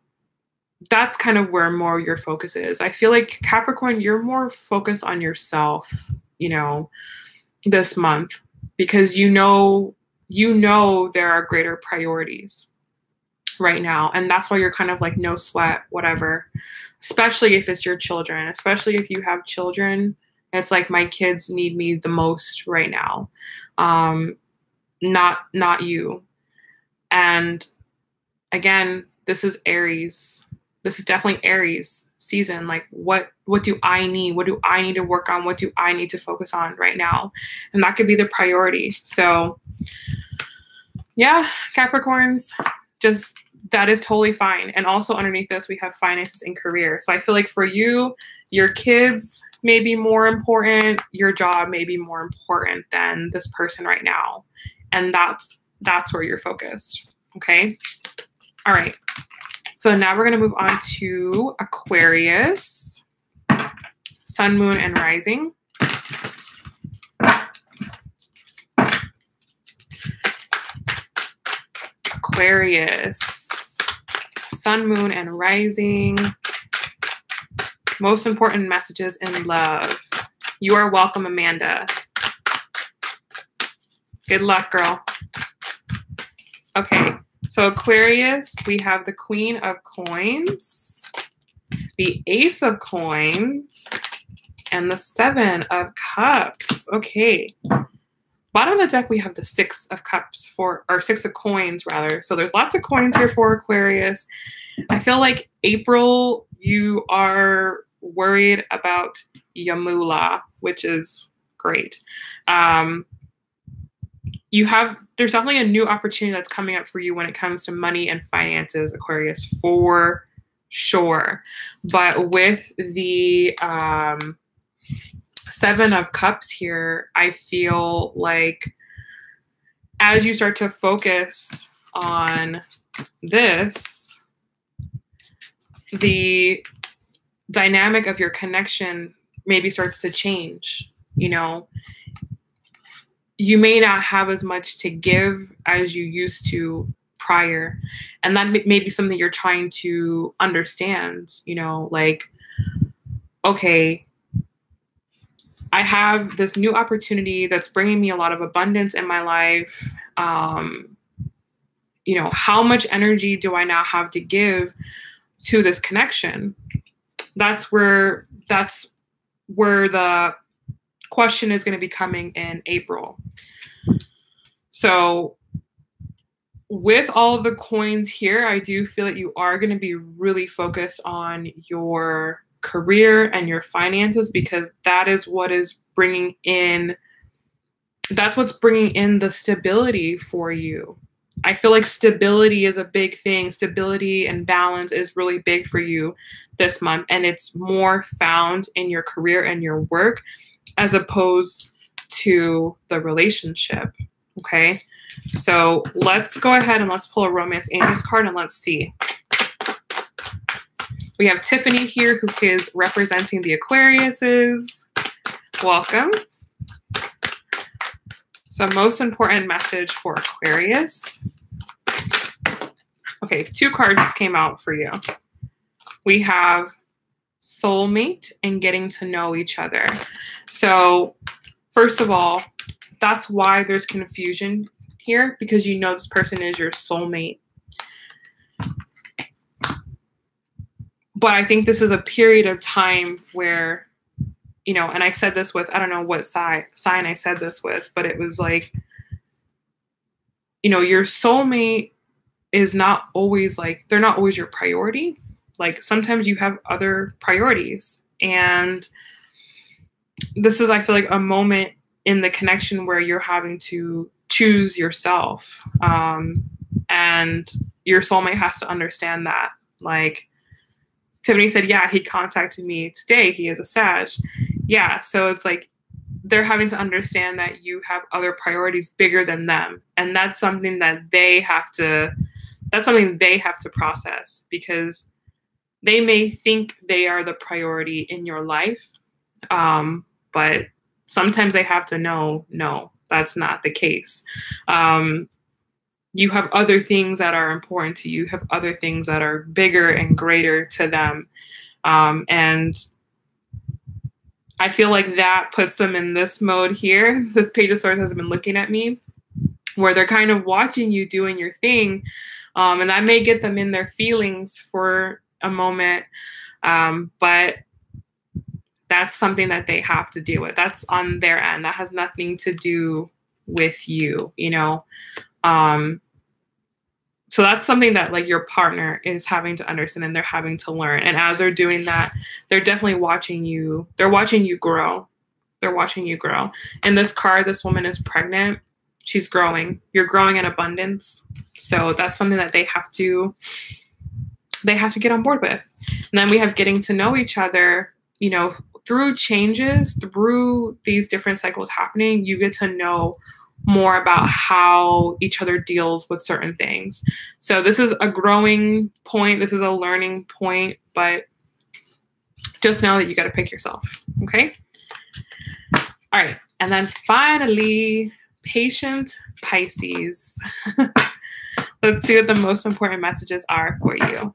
that's kind of where more your focus is. I feel like Capricorn, you're more focused on yourself, you know, this month, because you know there are greater priorities right now. And that's why you're kind of like, no sweat, whatever, especially if it's your children, especially if you have children. It's like, my kids need me the most right now. Not you. And again, this is Aries. This is definitely Aries season. Like, what do I need? What do I need to work on? What do I need to focus on right now? And that could be the priority. So yeah, Capricorns, just, that is totally fine. And also underneath this, we have finances and career. So I feel like for you, your kids may be more important. Your job may be more important than this person right now. And that's where you're focused. Okay. All right. So now we're going to move on to Aquarius, Sun, Moon, and Rising. Aquarius, Sun, Moon, and Rising. Most important messages in love. You are welcome, Amanda. Good luck, girl. Okay. So Aquarius, we have the Queen of Coins, the Ace of Coins, and the Seven of Cups. Okay. Bottom of the deck, we have the Six of Cups or Six of Coins, rather. So there's lots of coins here for Aquarius. I feel like April, you are worried about Yamula, which is great. There's definitely a new opportunity that's coming up for you when it comes to money and finances, Aquarius, for sure. But with the Seven of Cups here, I feel like as you start to focus on this, the dynamic of your connection maybe starts to change, you know. You may not have as much to give as you used to prior. And that may be something you're trying to understand, you know, like, okay, I have this new opportunity that's bringing me a lot of abundance in my life. You know, how much energy do I now have to give to this connection? That's where the question is going to be coming in April. So with all of the coins here, I do feel that you are going to be really focused on your career and your finances, because that is what is bringing in the stability for you. I feel like stability is a big thing. Stability and balance is really big for you this month. And it's more found in your career and your work as opposed to the relationship. Okay. So let's go ahead and let's pull a Romance Angels card and let's see. We have Tiffany here, who is representing the Aquariuses. Welcome. So most important message for Aquarius. Okay, 2 cards just came out for you. We have soulmate and getting to know each other. So first of all, that's why there's confusion here, because you know this person is your soulmate. But I think this is a period of time where, you know, and I said this with, I don't know what sign I said this with, but it was like, you know, your soulmate is not always like, they're not always your priority. Like sometimes you have other priorities. And this is, I feel like, a moment in the connection where you're having to choose yourself. And your soulmate has to understand that. Like Tiffany said, yeah, he contacted me today. He is a Sag. Yeah. So it's like, they're having to understand that you have other priorities bigger than them. And that's something that they have to process, because they may think they are the priority in your life. But sometimes they have to know, no, that's not the case. You have other things that are important to you. You have other things that are bigger and greater to them. And I feel like that puts them in this mode here. This Page of Swords has been looking at me, where they're kind of watching you doing your thing. And that may get them in their feelings for a moment. But that's something that they have to deal with. That's on their end. That has nothing to do with you, you know? So that's something that like your partner is having to understand and they're having to learn. And as they're doing that, they're definitely watching you. They're watching you grow. They're watching you grow. In this card, this woman is pregnant. She's growing. You're growing in abundance. So that's something that they have to get on board with. And then we have getting to know each other, you know, through changes, through these different cycles happening, you get to know more about how each other deals with certain things. So this is a growing point. This is a learning point, but just know that you got to pick yourself. Okay. All right. And then finally, patient Pisces. Let's see what the most important messages are for you.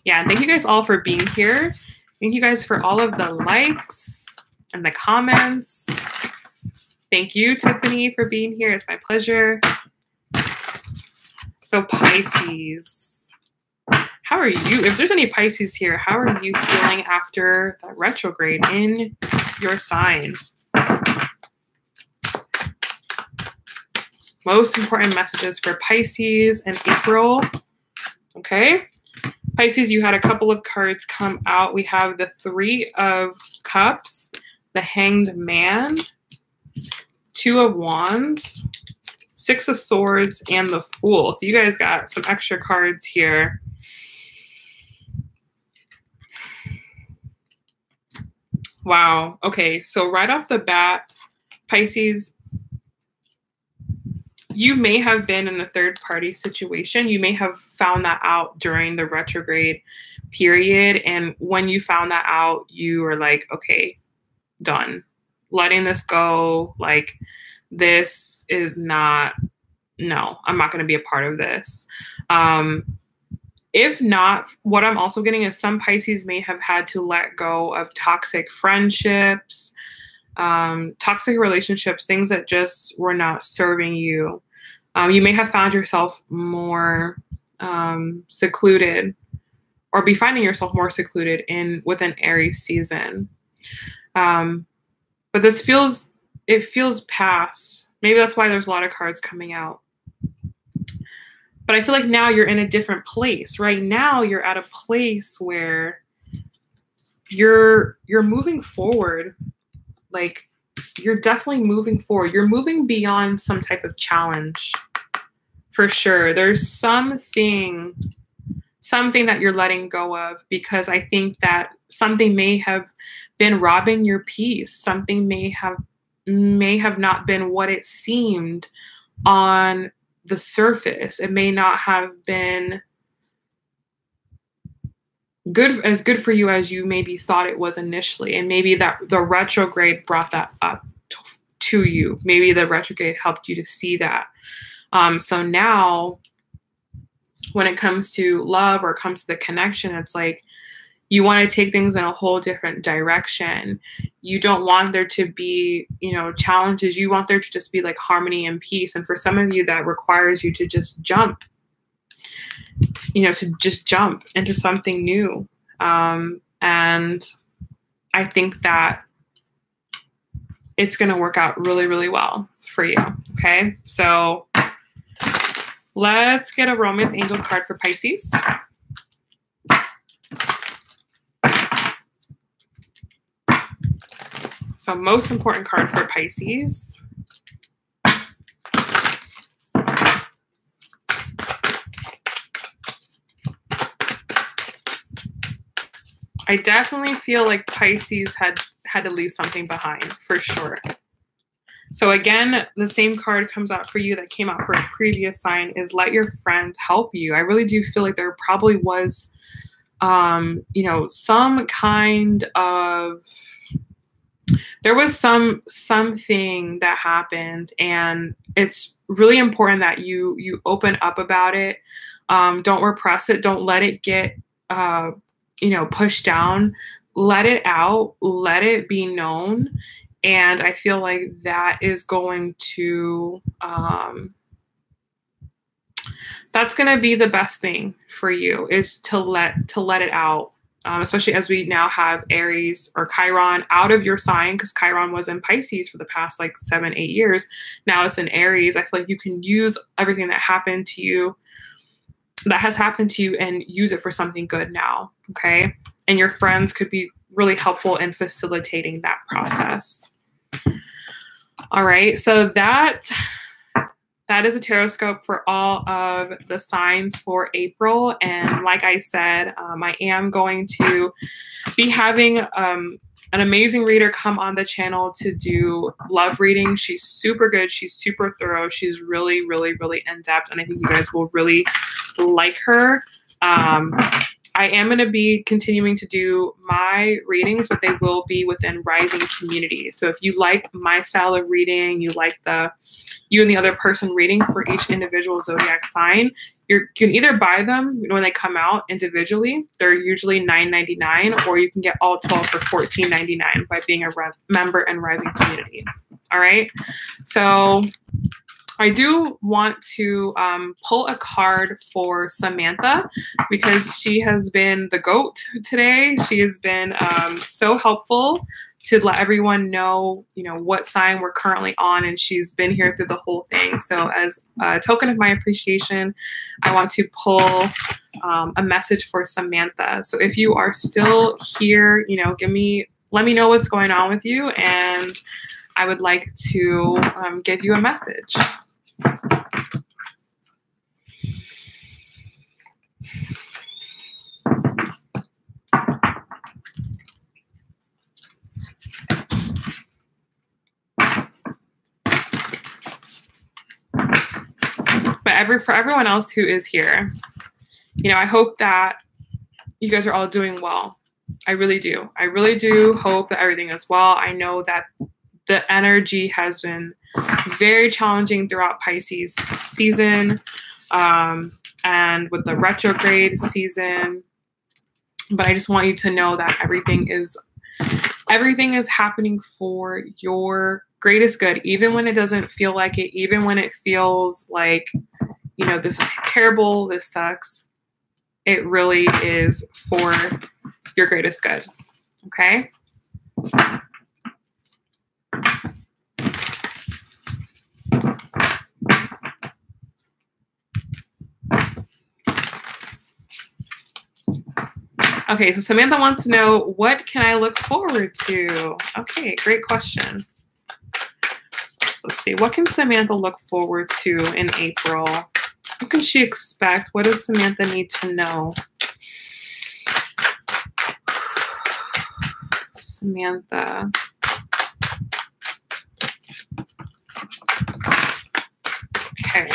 Yeah, thank you guys all for being here. Thank you guys for all of the likes and the comments. Thank you, Tiffany, for being here. It's my pleasure. So Pisces, how are you? If there's any Pisces here, how are you feeling after the retrograde in your sign? Most important messages for Pisces in April. Okay. Pisces, you had a couple of cards come out. We have the 3 of Cups, the Hanged Man, 2 of Wands, 6 of Swords, and the Fool. So you guys got some extra cards here. Wow. Okay. So right off the bat, Pisces, you may have been in a third-party situation. You may have found that out during the retrograde period. And when you found that out, you were like, okay, done. Letting this go. Like, this is not, no, I'm not going to be a part of this. If not, what I'm also getting is some Pisces may have had to let go of toxic friendships, toxic relationships, things that just were not serving you. You may have found yourself more secluded, or be finding yourself more secluded with an Aries season. But this feels past. Maybe that's why there's a lot of cards coming out. But I feel like now you're in a different place. Right now you're at a place where you're moving forward. Like, you're definitely moving forward. You're moving beyond some type of challenge. For sure. There's something that you're letting go of, because I think that something may have been robbing your peace. Something may have not been what it seemed on the surface. It may not have been good for you as you maybe thought it was initially. And maybe that the retrograde brought that up to you. Maybe the retrograde helped you to see that. So now when it comes to love or comes to the connection, it's like you want to take things in a whole different direction. You don't want there to be, challenges. You want there to just be like harmony and peace. And for some of you, that requires you to just jump, to just jump into something new. And I think that it's going to work out really, really well for you. Okay. So let's get a Romance Angels card for Pisces. So most important card for Pisces. I definitely feel like Pisces had to leave something behind, for sure. So again, the same card comes out for you that came out for a previous sign, is let your friends help you. I really do feel like there probably was, some kind of, there was something that happened, and it's really important that you open up about it. Don't repress it. Don't let it get, pushed down. Let it out. Let it be known. And I feel like that is going to, that's going to be the best thing for you, is to let it out. Especially as we now have Aries or Chiron out of your sign, because Chiron was in Pisces for the past like 7-8 years. Now it's in Aries. I feel like you can use everything that happened to you, that has happened to you, and use it for something good now. Okay. And your friends could be really helpful in facilitating that process. All right. So that is a Tarotscope for all of the signs for April. And like I said, I am going to be having an amazing reader come on the channel to do love reading. She's super good. She's super thorough. She's really, really, really in-depth. And I think you guys will really like her. I am going to be continuing to do my readings, but they will be within Rising community. So if you like my style of reading, you like you and the other person reading for each individual zodiac sign, you can either buy them when they come out individually. They're usually $9.99, or you can get all 12 for $14.99 by being a member in Rising community. All right. So I do want to pull a card for Samantha, because she has been the GOAT today. She has been so helpful to let everyone know, what sign we're currently on, and she's been here through the whole thing. So as a token of my appreciation, I want to pull a message for Samantha. So if you are still here, let me know what's going on with you, and I would like to give you a message. But for everyone else who is here, I hope that you guys are all doing well. I really do. I really do hope that everything is well. I know that the energy has been very challenging throughout Pisces season, and with the retrograde season. But I just want you to know that everything is happening for your greatest good, even when it doesn't feel like it, even when it feels like, this is terrible, this sucks. It really is for your greatest good. Okay? Okay, so Samantha wants to know, what can I look forward to? Okay, great question. Let's see, what can Samantha look forward to in April? What can she expect? What does Samantha need to know? Samantha. Okay.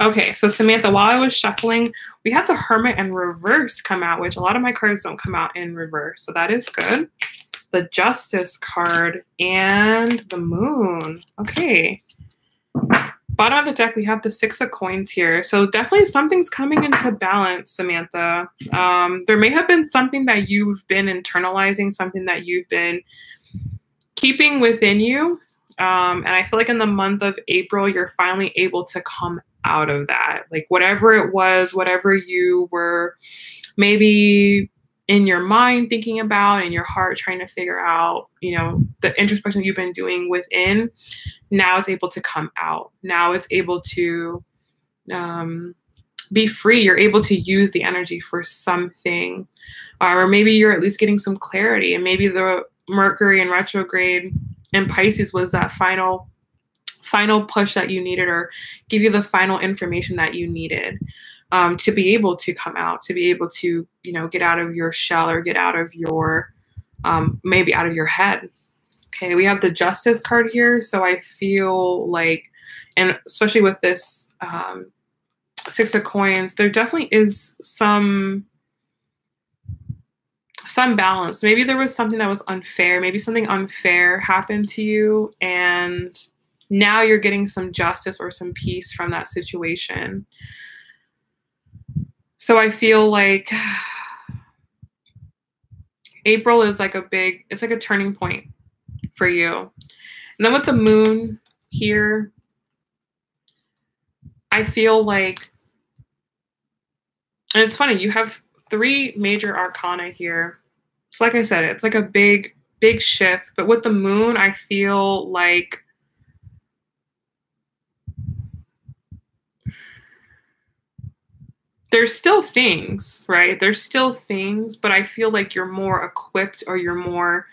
Okay, so Samantha, while I was shuffling, we have the Hermit and Reverse come out, which a lot of my cards don't come out in reverse, so that is good. The Justice card and the Moon. Okay. Bottom of the deck, we have the Six of Coins here. So definitely something's coming into balance, Samantha. There may have been something that you've been internalizing, something that you've been keeping within you. And I feel like in the month of April, you're finally able to come out of that. Like whatever it was, whatever you were maybe in your mind thinking about, in your heart trying to figure out, you know, the introspection you've been doing within, now it's able to come out. Now it's able to be free. You're able to use the energy for something, or maybe you're at least getting some clarity, and maybe the Mercury in retrograde in Pisces was that final push that you needed, or give you the final information that you needed to be able to come out, to be able to, you know, get out of your shell, or get out of your, maybe out of your head. Okay, we have the Justice card here. So I feel like, and especially with this Six of Coins, there definitely is some balance. Maybe there was something that was unfair. Maybe something unfair happened to you, and now you're getting some justice or some peace from that situation. So I feel like April is like it's like a turning point for you. And then with the Moon here, I feel like, and it's funny, you have 3 major arcana here. So like I said, it's like a big shift. But with the Moon, I feel like there's still things, right? There's still things, but I feel like you're more equipped, or you're more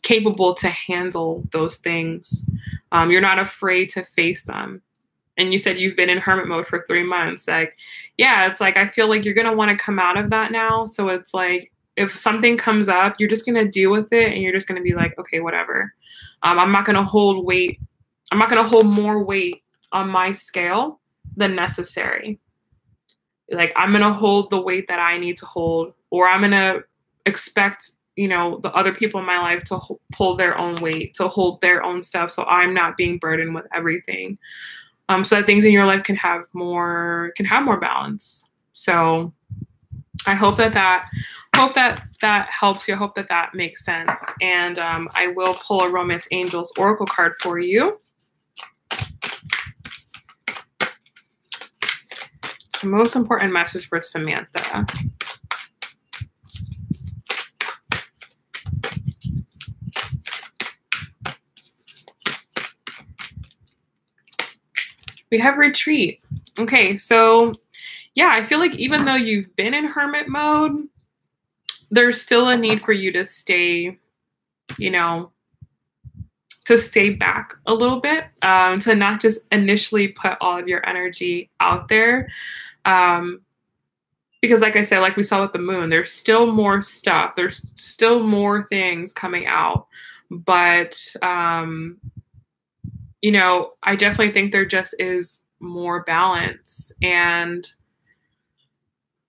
capable to handle those things. You're not afraid to face them. And you said you've been in hermit mode for 3 months. Like, yeah, it's like, I feel like you're going to want to come out of that now. So it's like, if something comes up, you're just going to deal with it, and you're just going to be like, okay, whatever. I'm not going to hold weight. I'm not going to hold more weight on my scale than necessary. Like, I'm going to hold the weight that I need to hold, or I'm going to expect, you know, the other people in my life to pull their own weight, to hold their own stuff. So I'm not being burdened with everything. So that things in your life can have more balance. So I hope that helps you. I hope that makes sense. And I will pull a Romance Angels Oracle card for you. It's the most important message for Samantha. We have Retreat. Okay, so yeah, I feel like even though you've been in hermit mode, there's still a need for you to stay, you know, to stay back a little bit, to not just initially put all of your energy out there. Because like I said, like we saw with the Moon, there's still more stuff. There's still more things coming out. But, you know, I definitely think there just is more balance. And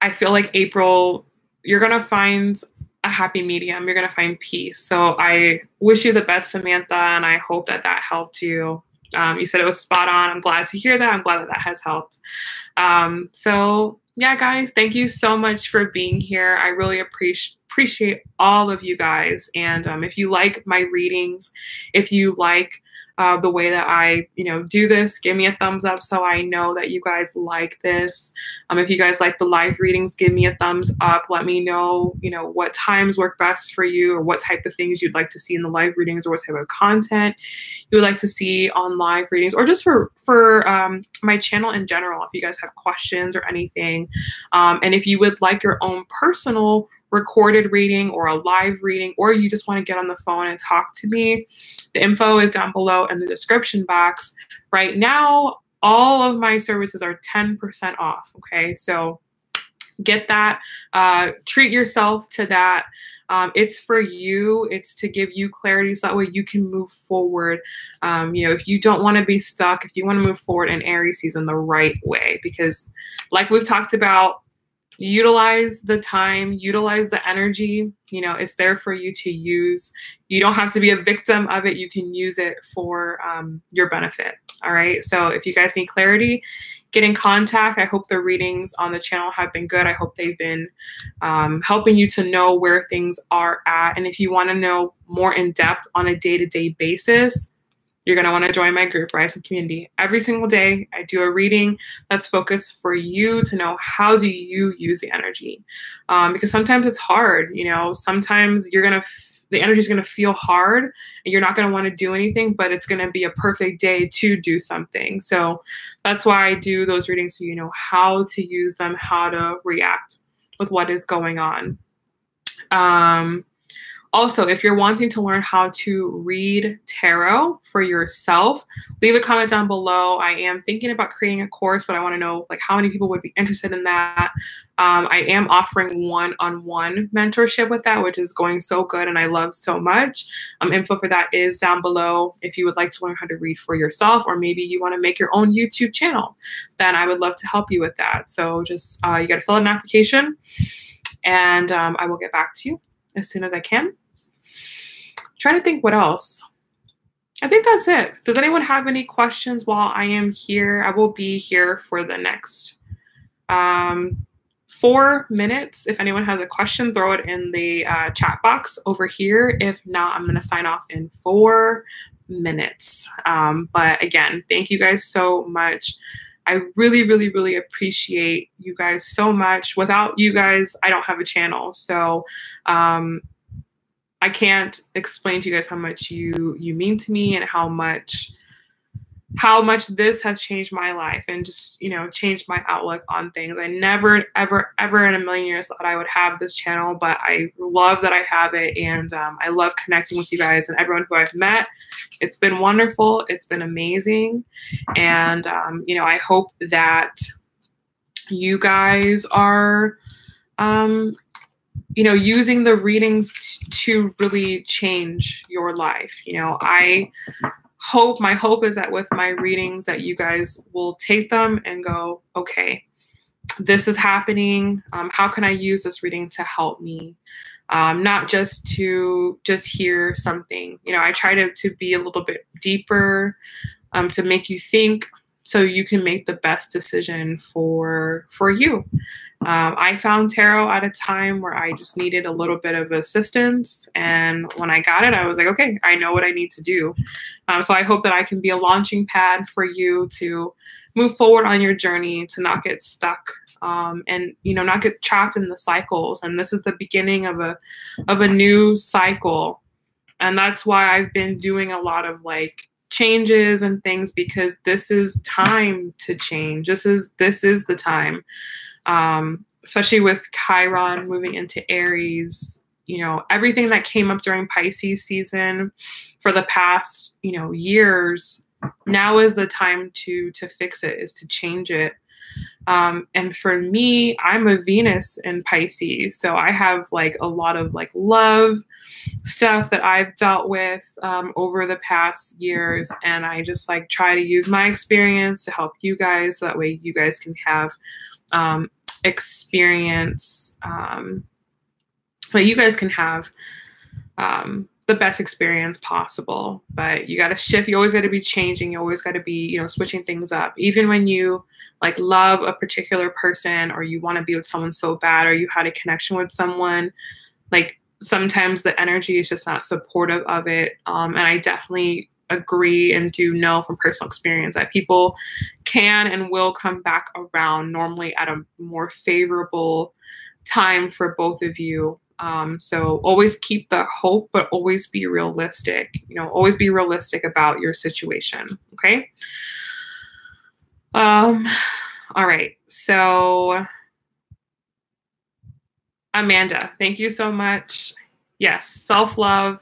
I feel like April, you're going to find a happy medium. You're going to find peace. So I wish you the best, Samantha, and I hope that helped you. You said it was spot on. I'm glad to hear that. I'm glad that has helped. So yeah, guys, thank you so much for being here. I really appreciate all of you guys. And if you like my readings, if you like the way that I, do this. Give me a thumbs up so I know that you guys like this. If you guys like the live readings, give me a thumbs up. Let me know, what times work best for you, or what type of things you'd like to see in the live readings, or what type of content you would like to see on live readings, or just for my channel in general, if you guys have questions or anything. And if you would like your own personal recorded reading or a live reading, or you just want to get on the phone and talk to me, the info is down below in the description box. Right now, all of my services are 10% off. Okay, so get that. Treat yourself to that. It's for you. It's to give you clarity so that way you can move forward. If you don't want to be stuck, if you want to move forward in Aries season the right way, because like we've talked about, utilize the time, utilize the energy. It's there for you to use. You don't have to be a victim of it. You can use it for your benefit. All right. So if you guys need clarity, get in contact. I hope the readings on the channel have been good. I hope they've been helping you to know where things are at. And if you want to know more in depth on a day-to-day basis, you're going to want to join my group, Rising Community. Every single day, I do a reading that's focused for you to know how do you use the energy. Because sometimes it's hard, sometimes the energy is going to feel hard and you're not going to want to do anything, but it's going to be a perfect day to do something. So that's why I do those readings so you know how to use them, how to react with what is going on. Also, if you're wanting to learn how to read tarot for yourself, leave a comment down below. I am thinking about creating a course, but I want to know how many people would be interested in that. I am offering one-on-one mentorship with that, which is going so good and I love so much. Info for that is down below. If you would like to learn how to read for yourself, or maybe you want to make your own YouTube channel, then I would love to help you with that. So just you got to fill out an application, and I will get back to you as soon as I can. Trying to think what else. I think that's it. Does anyone have any questions while I am here? I will be here for the next 4 minutes. If anyone has a question, throw it in the chat box over here. If not, I'm going to sign off in 4 minutes. But again, thank you guys so much. I really, really, really appreciate you guys so much. Without you guys, I don't have a channel. So I can't explain to you guys how much you mean to me, and how much this has changed my life, and just, changed my outlook on things. I never, ever, ever in a million years thought I would have this channel, but I love that I have it. And I love connecting with you guys and everyone who I've met. It's been wonderful. It's been amazing. And, I hope that you guys are, using the readings to really change your life. My hope is that with my readings that you guys will take them and go, okay, this is happening. How can I use this reading to help me? Not just to hear something. I try to be a little bit deeper, to make you think, so you can make the best decision for you. I found tarot at a time where I just needed a little bit of assistance. And when I got it, I was like, okay, I know what I need to do. So I hope that I can be a launching pad for you to move forward on your journey, to not get stuck, and, not get trapped in the cycles. And this is the beginning of a new cycle. And that's why I've been doing a lot of changes and things, because this is time to change. This is the time, especially with Chiron moving into Aries. Everything that came up during Pisces season for the past years, now is the time to fix it, is to change it. And for me, I'm a Venus in Pisces, so I have a lot of love stuff that I've dealt with over the past years, and I just try to use my experience to help you guys, so that way you guys can have experience, but you guys can have the best experience possible. But you got to shift. You always got to be changing. You always got to be, switching things up. Even when you love a particular person, or you want to be with someone so bad, or you had a connection with someone, sometimes the energy is just not supportive of it. And I definitely agree and do know from personal experience that people can and will come back around normally at a more favorable time for both of you. So always keep the hope, but always be realistic. You know, always be realistic about your situation. Okay. All right. So Amanda, thank you so much. Yes, self-love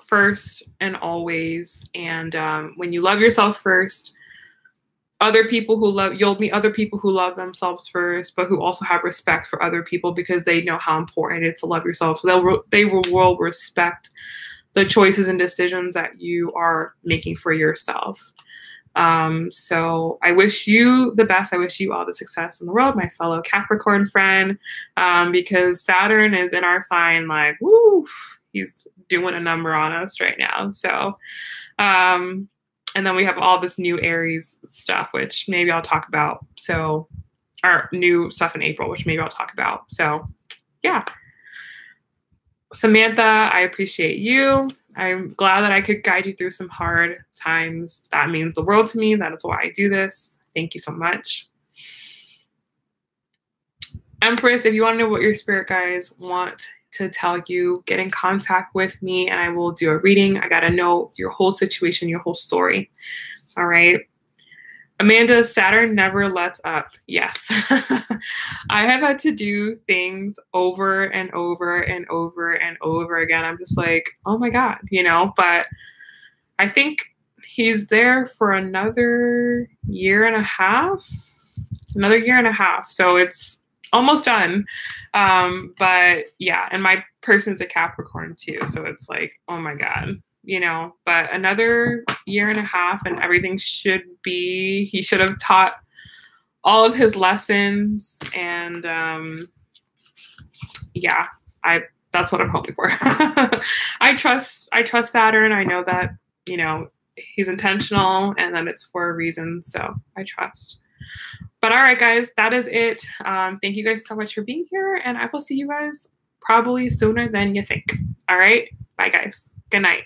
first and always. And when you love yourself first, you'll meet other people who love themselves first, but who also have respect for other people because they know how important it is to love yourself. So they will respect the choices and decisions that you are making for yourself. So I wish you the best. I wish you all the success in the world, my fellow Capricorn friend, because Saturn is in our sign, like, woo, he's doing a number on us right now. So, and then we have all this new Aries stuff, which maybe I'll talk about. So, our new stuff in April, which maybe I'll talk about. So, yeah. Samantha, I appreciate you. I'm glad that I could guide you through some hard times. That means the world to me. That is why I do this. Thank you so much. Empress, if you want to know what your spirit guides want to tell you, get in contact with me and I will do a reading. I got to know your whole situation, your whole story. All right. Amanda, Saturn never lets up. Yes. I have had to do things over and over and over and over again. I'm just like, oh my God, you know, but I think he's there for another year and a half. So it's almost done. But yeah, and my person's a Capricorn too. So it's like, oh my God. You know, but another year and a half and everything he should have taught all of his lessons. And yeah, that's what I'm hoping for. I trust Saturn. I know that, you know, he's intentional and that it's for a reason. So I trust. But all right, guys, that is it. Thank you guys so much for being here. And I will see you guys probably sooner than you think. All right. Bye, guys. Good night.